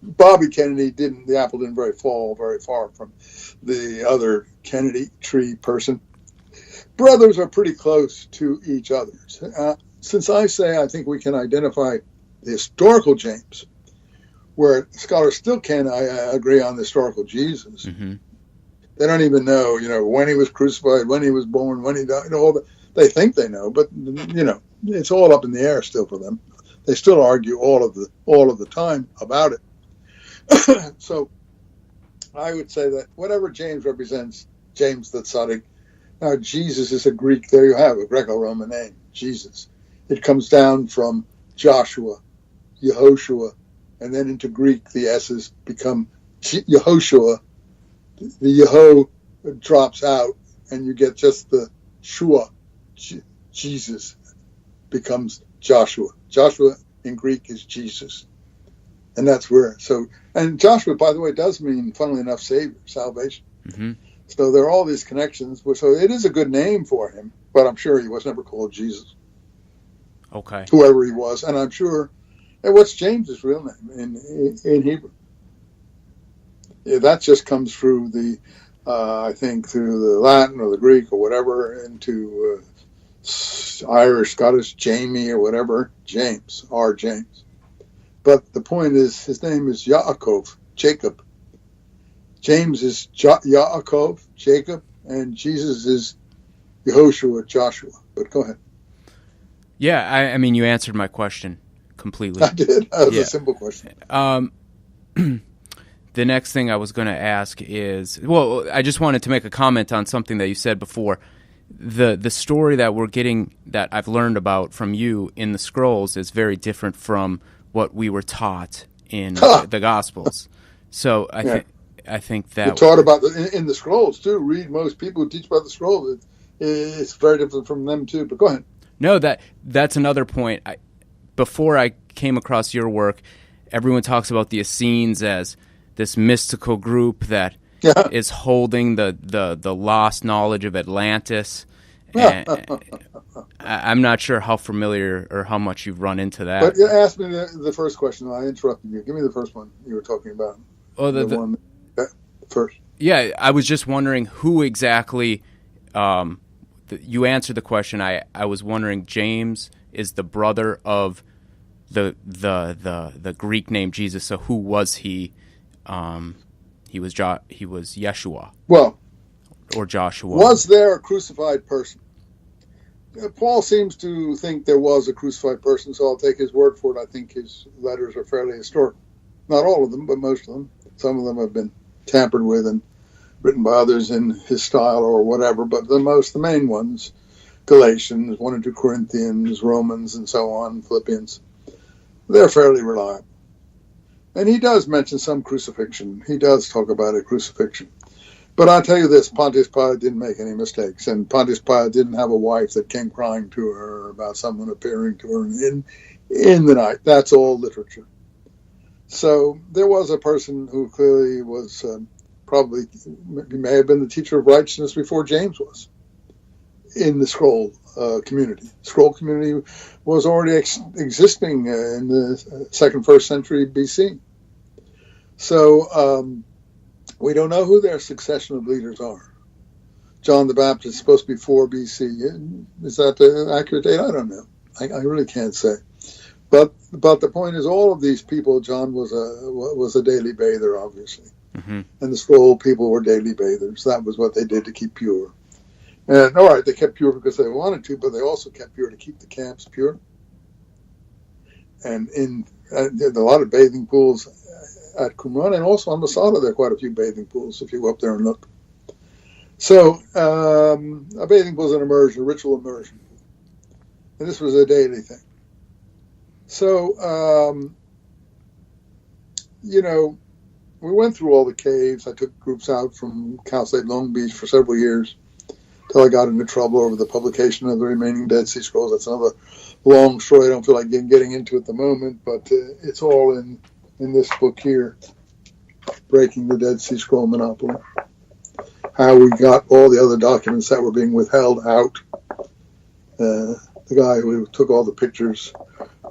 Bobby Kennedy the apple didn't fall very far from the other Kennedy tree person. Brothers are pretty close to each other. Since I think we can identify the historical James, where scholars still can't agree on the historical Jesus. Mm-hmm. They don't even know, when he was crucified, when he was born, when he died. They think they know, but it's all up in the air still for them. They still argue all of the time about it. So I would say that whatever James represents, James the Tzaddik. Now Jesus is a Greek. There you have a Greco-Roman name, Jesus. It comes down from Joshua, Yehoshua, and then into Greek the S's become Yehoshua. The Yeho drops out, and you get just the Shua. Jesus becomes Joshua. Joshua in Greek is Jesus. And that's where, and Joshua, by the way, does mean, funnily enough, Savior, salvation. Mm-hmm. So there are all these connections. So it is a good name for him, but I'm sure he was never called Jesus. Okay. Whoever he was. And I'm sure, what's James's real name in Hebrew? Yeah, that just comes through I think through the Latin or the Greek or whatever, into Irish, Scottish, Jamie or whatever, James, R. James. But the point is, his name is Yaakov, Jacob. James is Yaakov, Jacob, and Jesus is Yehoshua, Joshua. But go ahead. Yeah, I mean, you answered my question completely. I did. That was a simple question. The next thing I was going to ask is, well, I just wanted to make a comment on something that you said before. The story that we're getting, that I've learned about from you in the scrolls, is very different from what we were taught in the Gospels. So I think that we're taught about in the scrolls too. Read most people who teach about the scrolls. It's very different from them too. But go ahead. No, that's another point. Before I came across your work, everyone talks about the Essenes as this mystical group that is holding the lost knowledge of Atlantis. And I'm not sure how familiar or how much you've run into that. But ask me the first question. I interrupted you. Give me the first one you were talking about. Oh, the one first. Yeah, I was just wondering who exactly. You answered the question. I was wondering. James is the brother of the Greek name Jesus. So who was he? He was Yeshua. Well, or Joshua. Was there a crucified person? Paul seems to think there was a crucified person, so I'll take his word for it. I think his letters are fairly historical. Not all of them, but most of them. Some of them have been tampered with and written by others in his style or whatever, but the main ones, Galatians, 1 and 2 Corinthians, Romans, and so on, Philippians, they're fairly reliable. And he does mention some crucifixion. He does talk about a crucifixion. But I'll tell you this, Pontius Pilate didn't make any mistakes, and Pontius Pilate didn't have a wife that came crying to her about someone appearing to her in the night. That's all literature. So there was a person who clearly was he may have been the teacher of righteousness before James was in the scroll community. Scroll community was already existing in the first century BC. So we don't know who their succession of leaders are. John the Baptist is supposed to be 4 BC. Is that the accurate date? I don't know. I really can't say. But the point is, all of these people, John was a daily bather, obviously. Mm-hmm. And the scroll people were daily bathers. That was what they did to keep pure. And all right, they kept pure because they wanted to, but they also kept pure to keep the camps pure. And there's a lot of bathing pools at Qumran, and also on Masada, there are quite a few bathing pools if you go up there and look. So a bathing pool is an immersion, a ritual immersion. And this was a daily thing. So, we went through all the caves. I took groups out from Cal State Long Beach for several years till I got into trouble over the publication of the remaining Dead Sea Scrolls. That's another long story. I don't feel like getting into at the moment, but it's all in this book here, Breaking the Dead Sea Scroll Monopoly. How we got all the other documents that were being withheld out. The guy who took all the pictures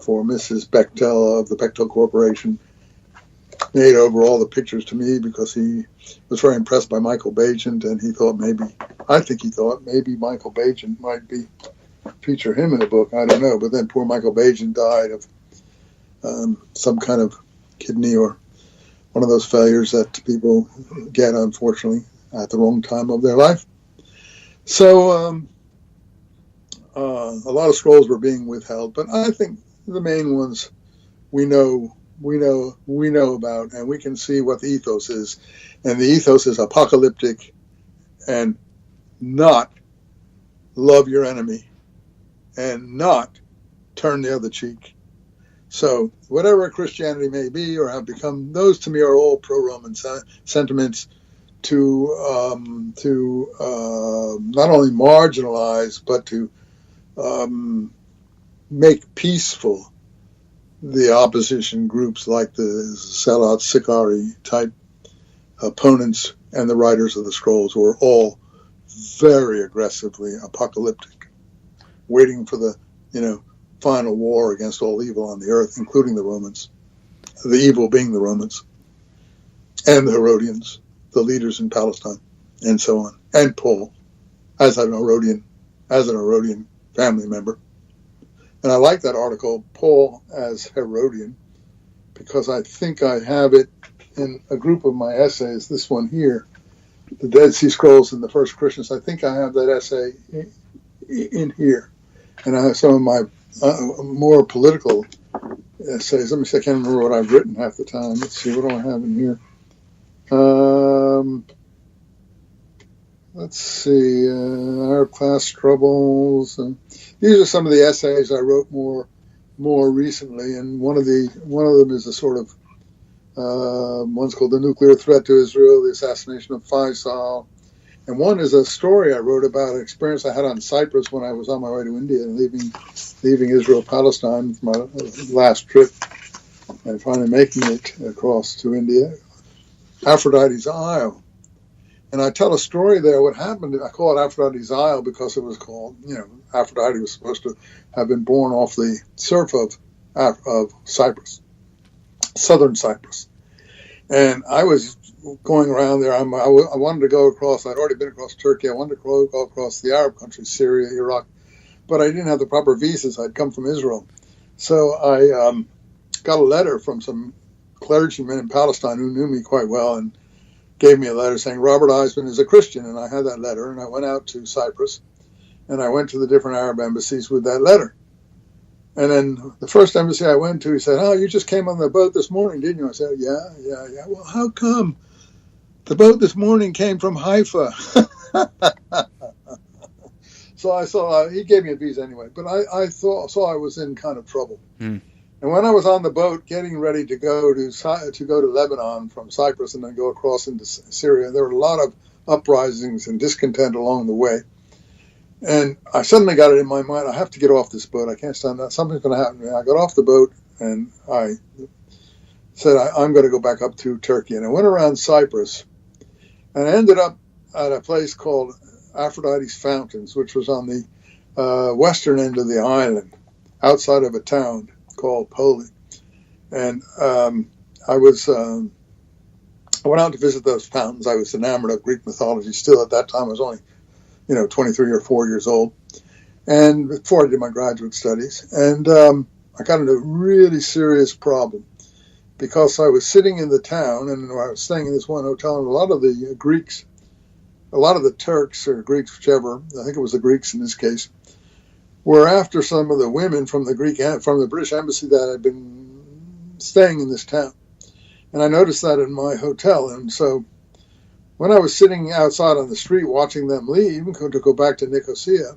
for Mrs. Bechtel of the Bechtel Corporation made over all the pictures to me because he was very impressed by Michael Bagent, and he thought maybe Michael Bagent might feature him in a book. I don't know. But then poor Michael Bagent died of some kind of kidney or one of those failures that people get, unfortunately, at the wrong time of their life. So a lot of scrolls were being withheld, but I think the main ones we know about, and we can see what the ethos is. And the ethos is apocalyptic and not love your enemy and not turn the other cheek. So whatever Christianity may be or have become, those to me are all pro-Roman sentiments to not only marginalize, but to make peaceful the opposition groups like the Salat Sikari type opponents and the writers of the scrolls, who are all very aggressively apocalyptic, waiting for the final war against all evil on the earth, including the Romans, the evil being the Romans and the Herodians, the leaders in Palestine, and so on, and Paul as an Herodian family member. And I like that article, Paul as Herodian, because I think I have it in a group of my essays, this one here, The Dead Sea Scrolls and the First Christians. I think I have that essay in here. And I have some of my more political essays. Let me see, I can't remember what I've written half the time. Let's see, what do I have in here? Let's see, Our Class Troubles. These are some of the essays I wrote more recently, and one of them is a sort of one's called The Nuclear Threat to Israel, the Assassination of Faisal, and one is a story I wrote about an experience I had on Cyprus when I was on my way to India and leaving Israel Palestine for my last trip and finally making it across to India, Aphrodite's Isle. And I tell a story there. What happened, I call it Aphrodite's Isle because it was called, Aphrodite was supposed to have been born off the surf of Cyprus, southern Cyprus. And I was going around there. I wanted to go across. I'd already been across Turkey. I wanted to go across the Arab countries, Syria, Iraq, but I didn't have the proper visas. I'd come from Israel. So I got a letter from some clergymen in Palestine who knew me quite well and gave me a letter saying Robert Eisenman is a Christian, and I had that letter, and I went out to Cyprus, and I went to the different Arab embassies with that letter. And then the first embassy I went to, he said, "Oh, you just came on the boat this morning, didn't you?" I said, Yeah. Well, how come? The boat this morning came from Haifa. So I saw, he gave me a visa anyway, but I saw I was in kind of trouble. And when I was on the boat getting ready to go to Lebanon from Cyprus and then go across into Syria, there were a lot of uprisings and discontent along the way. And I suddenly got it in my mind, I have to get off this boat. I can't stand that. Something's going to happen to me. I got off the boat and I said, I'm going to go back up to Turkey. And I went around Cyprus and I ended up at a place called Aphrodite's Fountains, which was on the western end of the island, outside of a town called Poli. And I went out to visit those fountains. I was enamored of Greek mythology still at that time. I was only 23 or 4 years old, and before I did my graduate studies. And I got into a really serious problem because I was sitting in the town and I was staying in this one hotel, and a lot of the Greeks, a lot of the Turks or Greeks, whichever, I think it was the Greeks in this case, were after some of the women from the British embassy that had been staying in this town. And I noticed that in my hotel. And so when I was sitting outside on the street watching them leave to go back to Nicosia,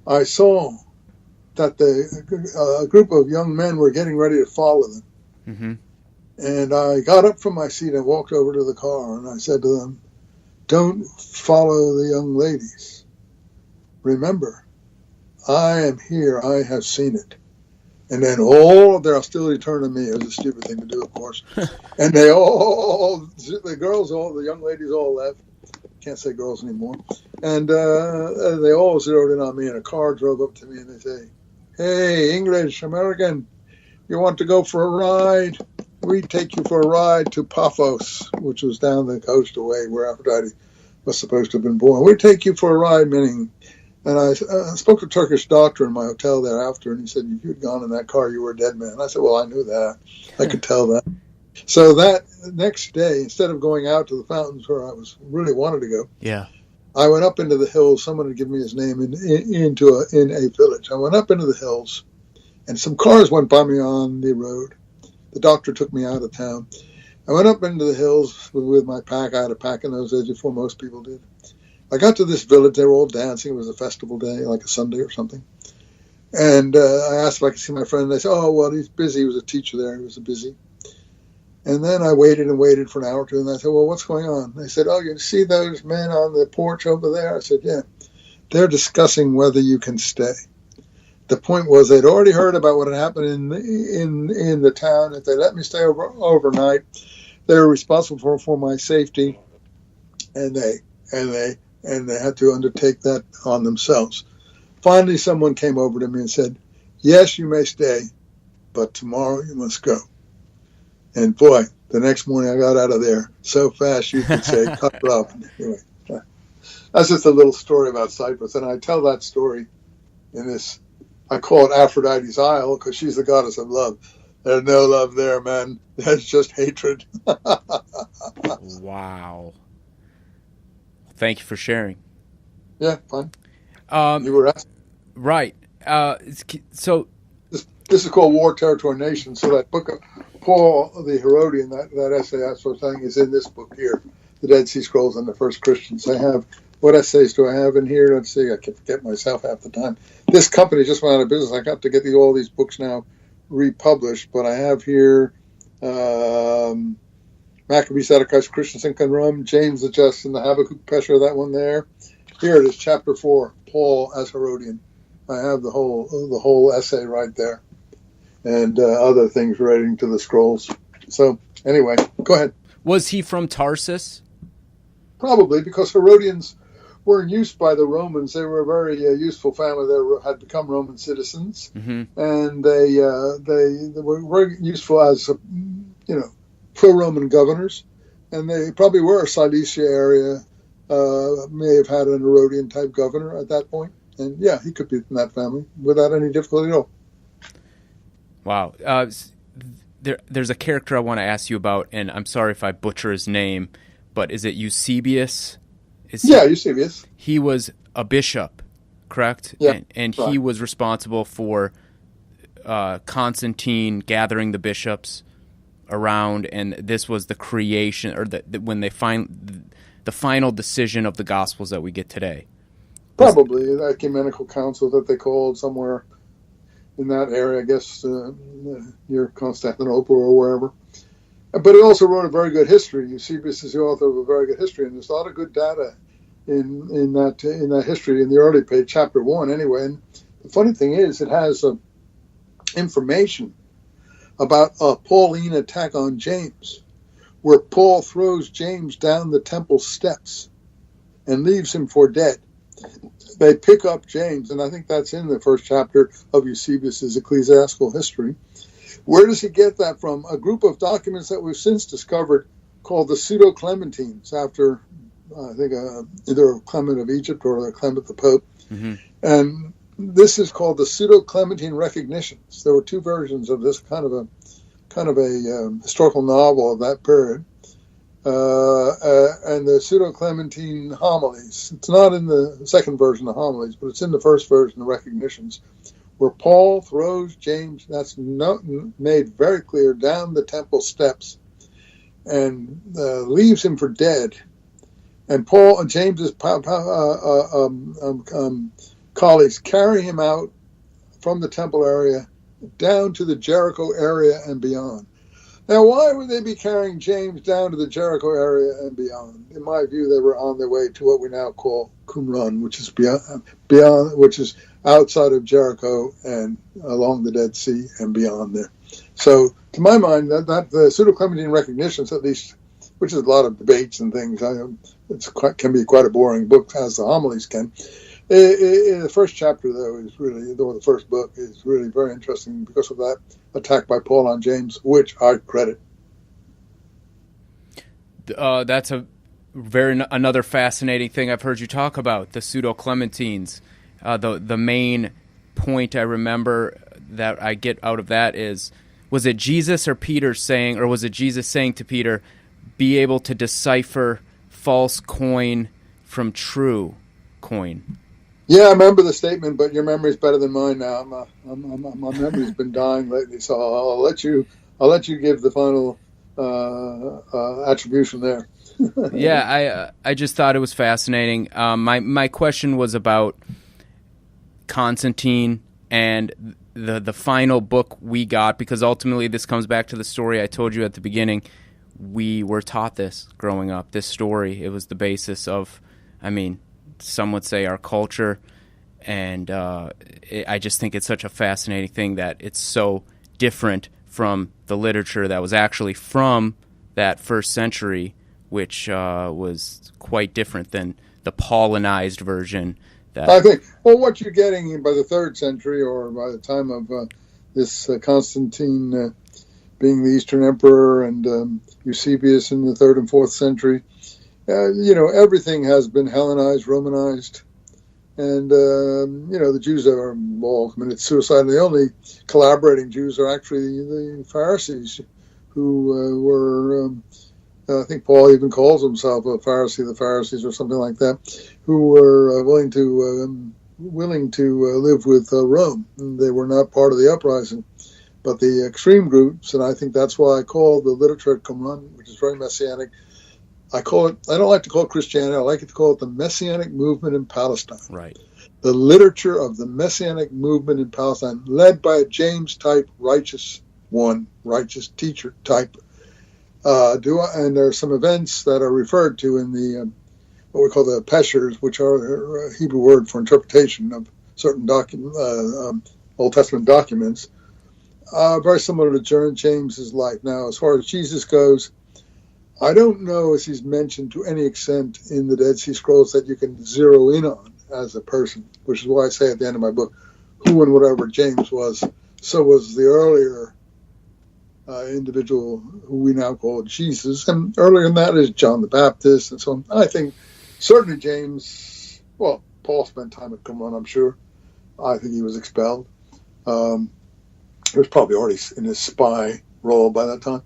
I saw that a group of young men were getting ready to follow them. Mm-hmm. And I got up from my seat and walked over to the car, and I said to them, "Don't follow the young ladies. Remember, I am here. I have seen it." And then all of their hostility turned on me. It was a stupid thing to do, of course. And the young ladies all left. Can't say girls anymore. And they all zeroed in on me, and a car drove up to me, and they say, "Hey, English, American, you want to go for a ride?" we'd take you for a ride to Paphos, which was down the coast away where Aphrodite was supposed to have been born. We'd take you for a ride, meaning, and I spoke to a Turkish doctor in my hotel thereafter, and he said, if you'd gone in that car, you were a dead man. I said, well, I knew that. I could tell that. So that next day, instead of going out to the fountains where I really wanted to go, Yeah. I went up into the hills. Someone had given me his name in a village. I went up into the hills, and some cars went by me on the road. The doctor took me out of town. I went up into the hills with my pack. I had a pack in those days before most people did. I got to this village. They were all dancing. It was a festival day, like a Sunday or something. And I asked if I could see my friend. They said, oh, well, he's busy. He was a teacher there. He was busy. And then I waited and waited for an hour or two. And I said, well, what's going on? They said, oh, you see those men on the porch over there? I said, yeah. They're discussing whether you can stay. The point was they'd already heard about what had happened in the town. If they let me stay overnight, they were responsible for my safety, and they had to undertake that on themselves. Finally, someone came over to me and said, yes, you may stay, but tomorrow you must go. And boy, the next morning I got out of there so fast you could say, cut it off. Anyway, that's just a little story about Cyprus. And I tell that story in this, I call it Aphrodite's Isle because she's the goddess of love. There's no love there, man. That's just hatred. Wow. Thank you for sharing. Yeah, fine. You were asking. Right. So this is called War, Territory, Nation. So that book of Paul the Herodian, that essay I was saying, is in this book here, The Dead Sea Scrolls and the First Christians. I have, what essays do I have in here? Let's see, I can forget myself half the time. This company just went out of business. I got to get all these books now republished, but I have here Maccabees, Sadducees, Christians, and Qumran, James the Just, and the Habakkuk Pesher, that one there. Here it is, chapter 4, Paul as Herodian. I have the whole essay right there, and other things relating to the scrolls. So anyway, go ahead. Was he from Tarsus? Probably, because Herodians were in use by the Romans. They were a very useful family. They had become Roman citizens, and they were very useful as pro-Roman governors. And they probably were a Cilicia area. May have had an Herodian type governor at that point. And yeah, he could be from that family without any difficulty at all. Wow. There's a character I want to ask you about, and I'm sorry if I butcher his name, but is it Eusebius? Eusebius. He was a bishop, correct? Yeah. And he was responsible for Constantine gathering the bishops around, and this was the creation, or when they the final decision of the Gospels that we get today. Probably the ecumenical council that they called somewhere in that area, I guess, near Constantinople or wherever. But he also wrote a very good history. Eusebius is the author of a very good history, and there's a lot of good data in that history in the early page, chapter 1 anyway. And the funny thing is, it has information about a Pauline attack on James, where Paul throws James down the temple steps and leaves him for dead. They pick up James, and I think that's in the first chapter of Eusebius's ecclesiastical history. Where does he get that from? A group of documents that we've since discovered called the Pseudo-Clementines, after, I think, either Clement of Egypt or Clement the Pope. Mm-hmm. And this is called the Pseudo-Clementine Recognitions. There were two versions of this kind of a historical novel of that period. And the Pseudo-Clementine Homilies. It's not in the second version of Homilies, but it's in the first version of Recognitions, where Paul throws James, that's made very clear, down the temple steps and leaves him for dead. And Paul and James's colleagues carry him out from the temple area down to the Jericho area and beyond. Now, why would they be carrying James down to the Jericho area and beyond? In my view, they were on their way to what we now call Qumran, which is beyond, which is outside of Jericho and along the Dead Sea and beyond there. So, to my mind, that the Pseudo-Clementine Recognitions, at least, which is a lot of debates and things, can be quite a boring book, as the Homilies can. The first chapter, though, is really, or the first book, is really very interesting because of that attack by Paul on James, which I credit. That's another fascinating thing I've heard you talk about, the pseudo-Clementines. The main point I remember that I get out of that is, was it Jesus or Peter saying, or was it Jesus saying to Peter, be able to decipher false coin from true coin? Yeah, I remember the statement, but your memory's better than mine now. My memory's been dying lately, so I'll let you give the final attribution there. Yeah, I just thought it was fascinating. My question was about Constantine and the final book we got, because ultimately this comes back to the story I told you at the beginning. We were taught this growing up, this story. It was the basis of, some would say, our culture, and I just think it's such a fascinating thing that it's so different from the literature that was actually from that first century, which was quite different than the Paulinized version. I think, what you're getting by the 3rd century, or by the time of this Constantine being the Eastern Emperor, and Eusebius in the 3rd and 4th century, everything has been Hellenized, Romanized, and the Jews are all committed suicide. And the only collaborating Jews are actually the Pharisees, who were, I think Paul even calls himself a Pharisee, the Pharisees, or something like that, who were willing to live with Rome. And they were not part of the uprising. But the extreme groups, and I think that's why I call the literature at Qumran, which is very messianic, I don't like to call it Christianity, I like to call it the Messianic movement in Palestine. Right. The literature of the Messianic movement in Palestine, led by a James-type righteous teacher type. And there are some events that are referred to in the what we call the Peshers, which are a Hebrew word for interpretation of certain Old Testament documents, very similar to James's life. Now, as far as Jesus goes, I don't know if he's mentioned to any extent in the Dead Sea Scrolls that you can zero in on as a person, which is why I say at the end of my book, who and whatever James was, so was the earlier individual who we now call Jesus, and earlier than that is John the Baptist and so on. I think certainly James, Paul spent time at Qumran, I'm sure. I think he was expelled. He was probably already in his spy role by that time.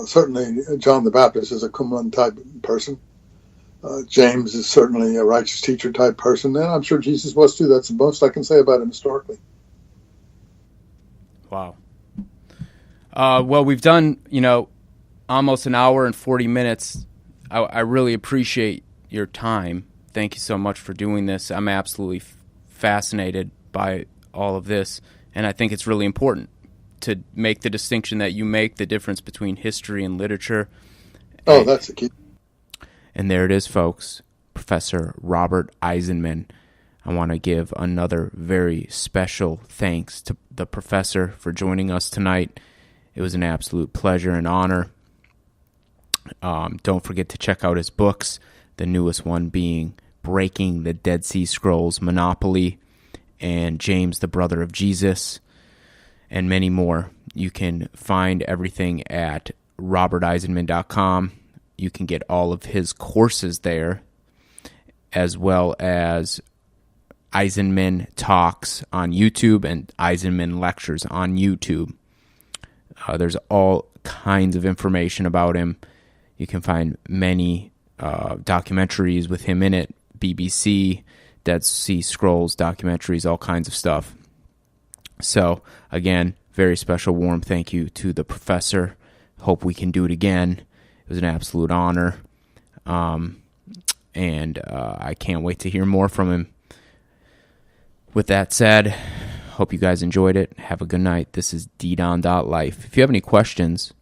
Certainly John the Baptist is a Qumran type person. James is certainly a righteous teacher type person, and I'm sure Jesus was too. That's the most I can say about him historically. Wow. Well, we've done, almost an hour and 40 minutes. I really appreciate your time. Thank you so much for doing this. I'm absolutely fascinated by all of this, and I think it's really important to make the distinction that you make, the difference between history and literature. That's the key. And there it is, folks. Professor Robert Eisenman. I want to give another very special thanks to the professor for joining us tonight. It was an absolute pleasure and honor. Don't forget to check out his books, the newest one being Breaking the Dead Sea Scrolls, Monopoly, and James, the Brother of Jesus, and many more. You can find everything at roberteisenman.com. You can get all of his courses there, as well as Eisenman Talks on YouTube and Eisenman Lectures on YouTube. There's all kinds of information about him. You can find many documentaries with him in it, BBC, Dead Sea Scrolls documentaries, all kinds of stuff. So, again, very special, warm thank you to the professor. Hope we can do it again. It was an absolute honor. And I can't wait to hear more from him. With that said, hope you guys enjoyed it. Have a good night. This is ddon.life. If you have any questions,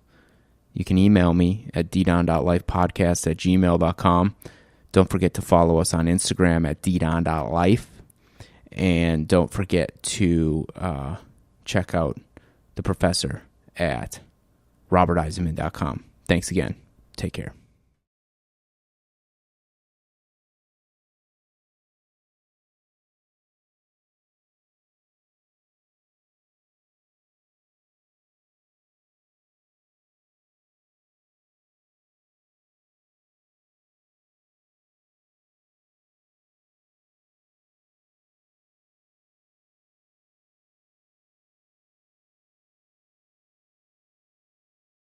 you can email me at ddon.lifepodcast@gmail.com. Don't forget to follow us on Instagram at ddon.life. And don't forget to check out the professor at roberteisenman.com. Thanks again. Take care.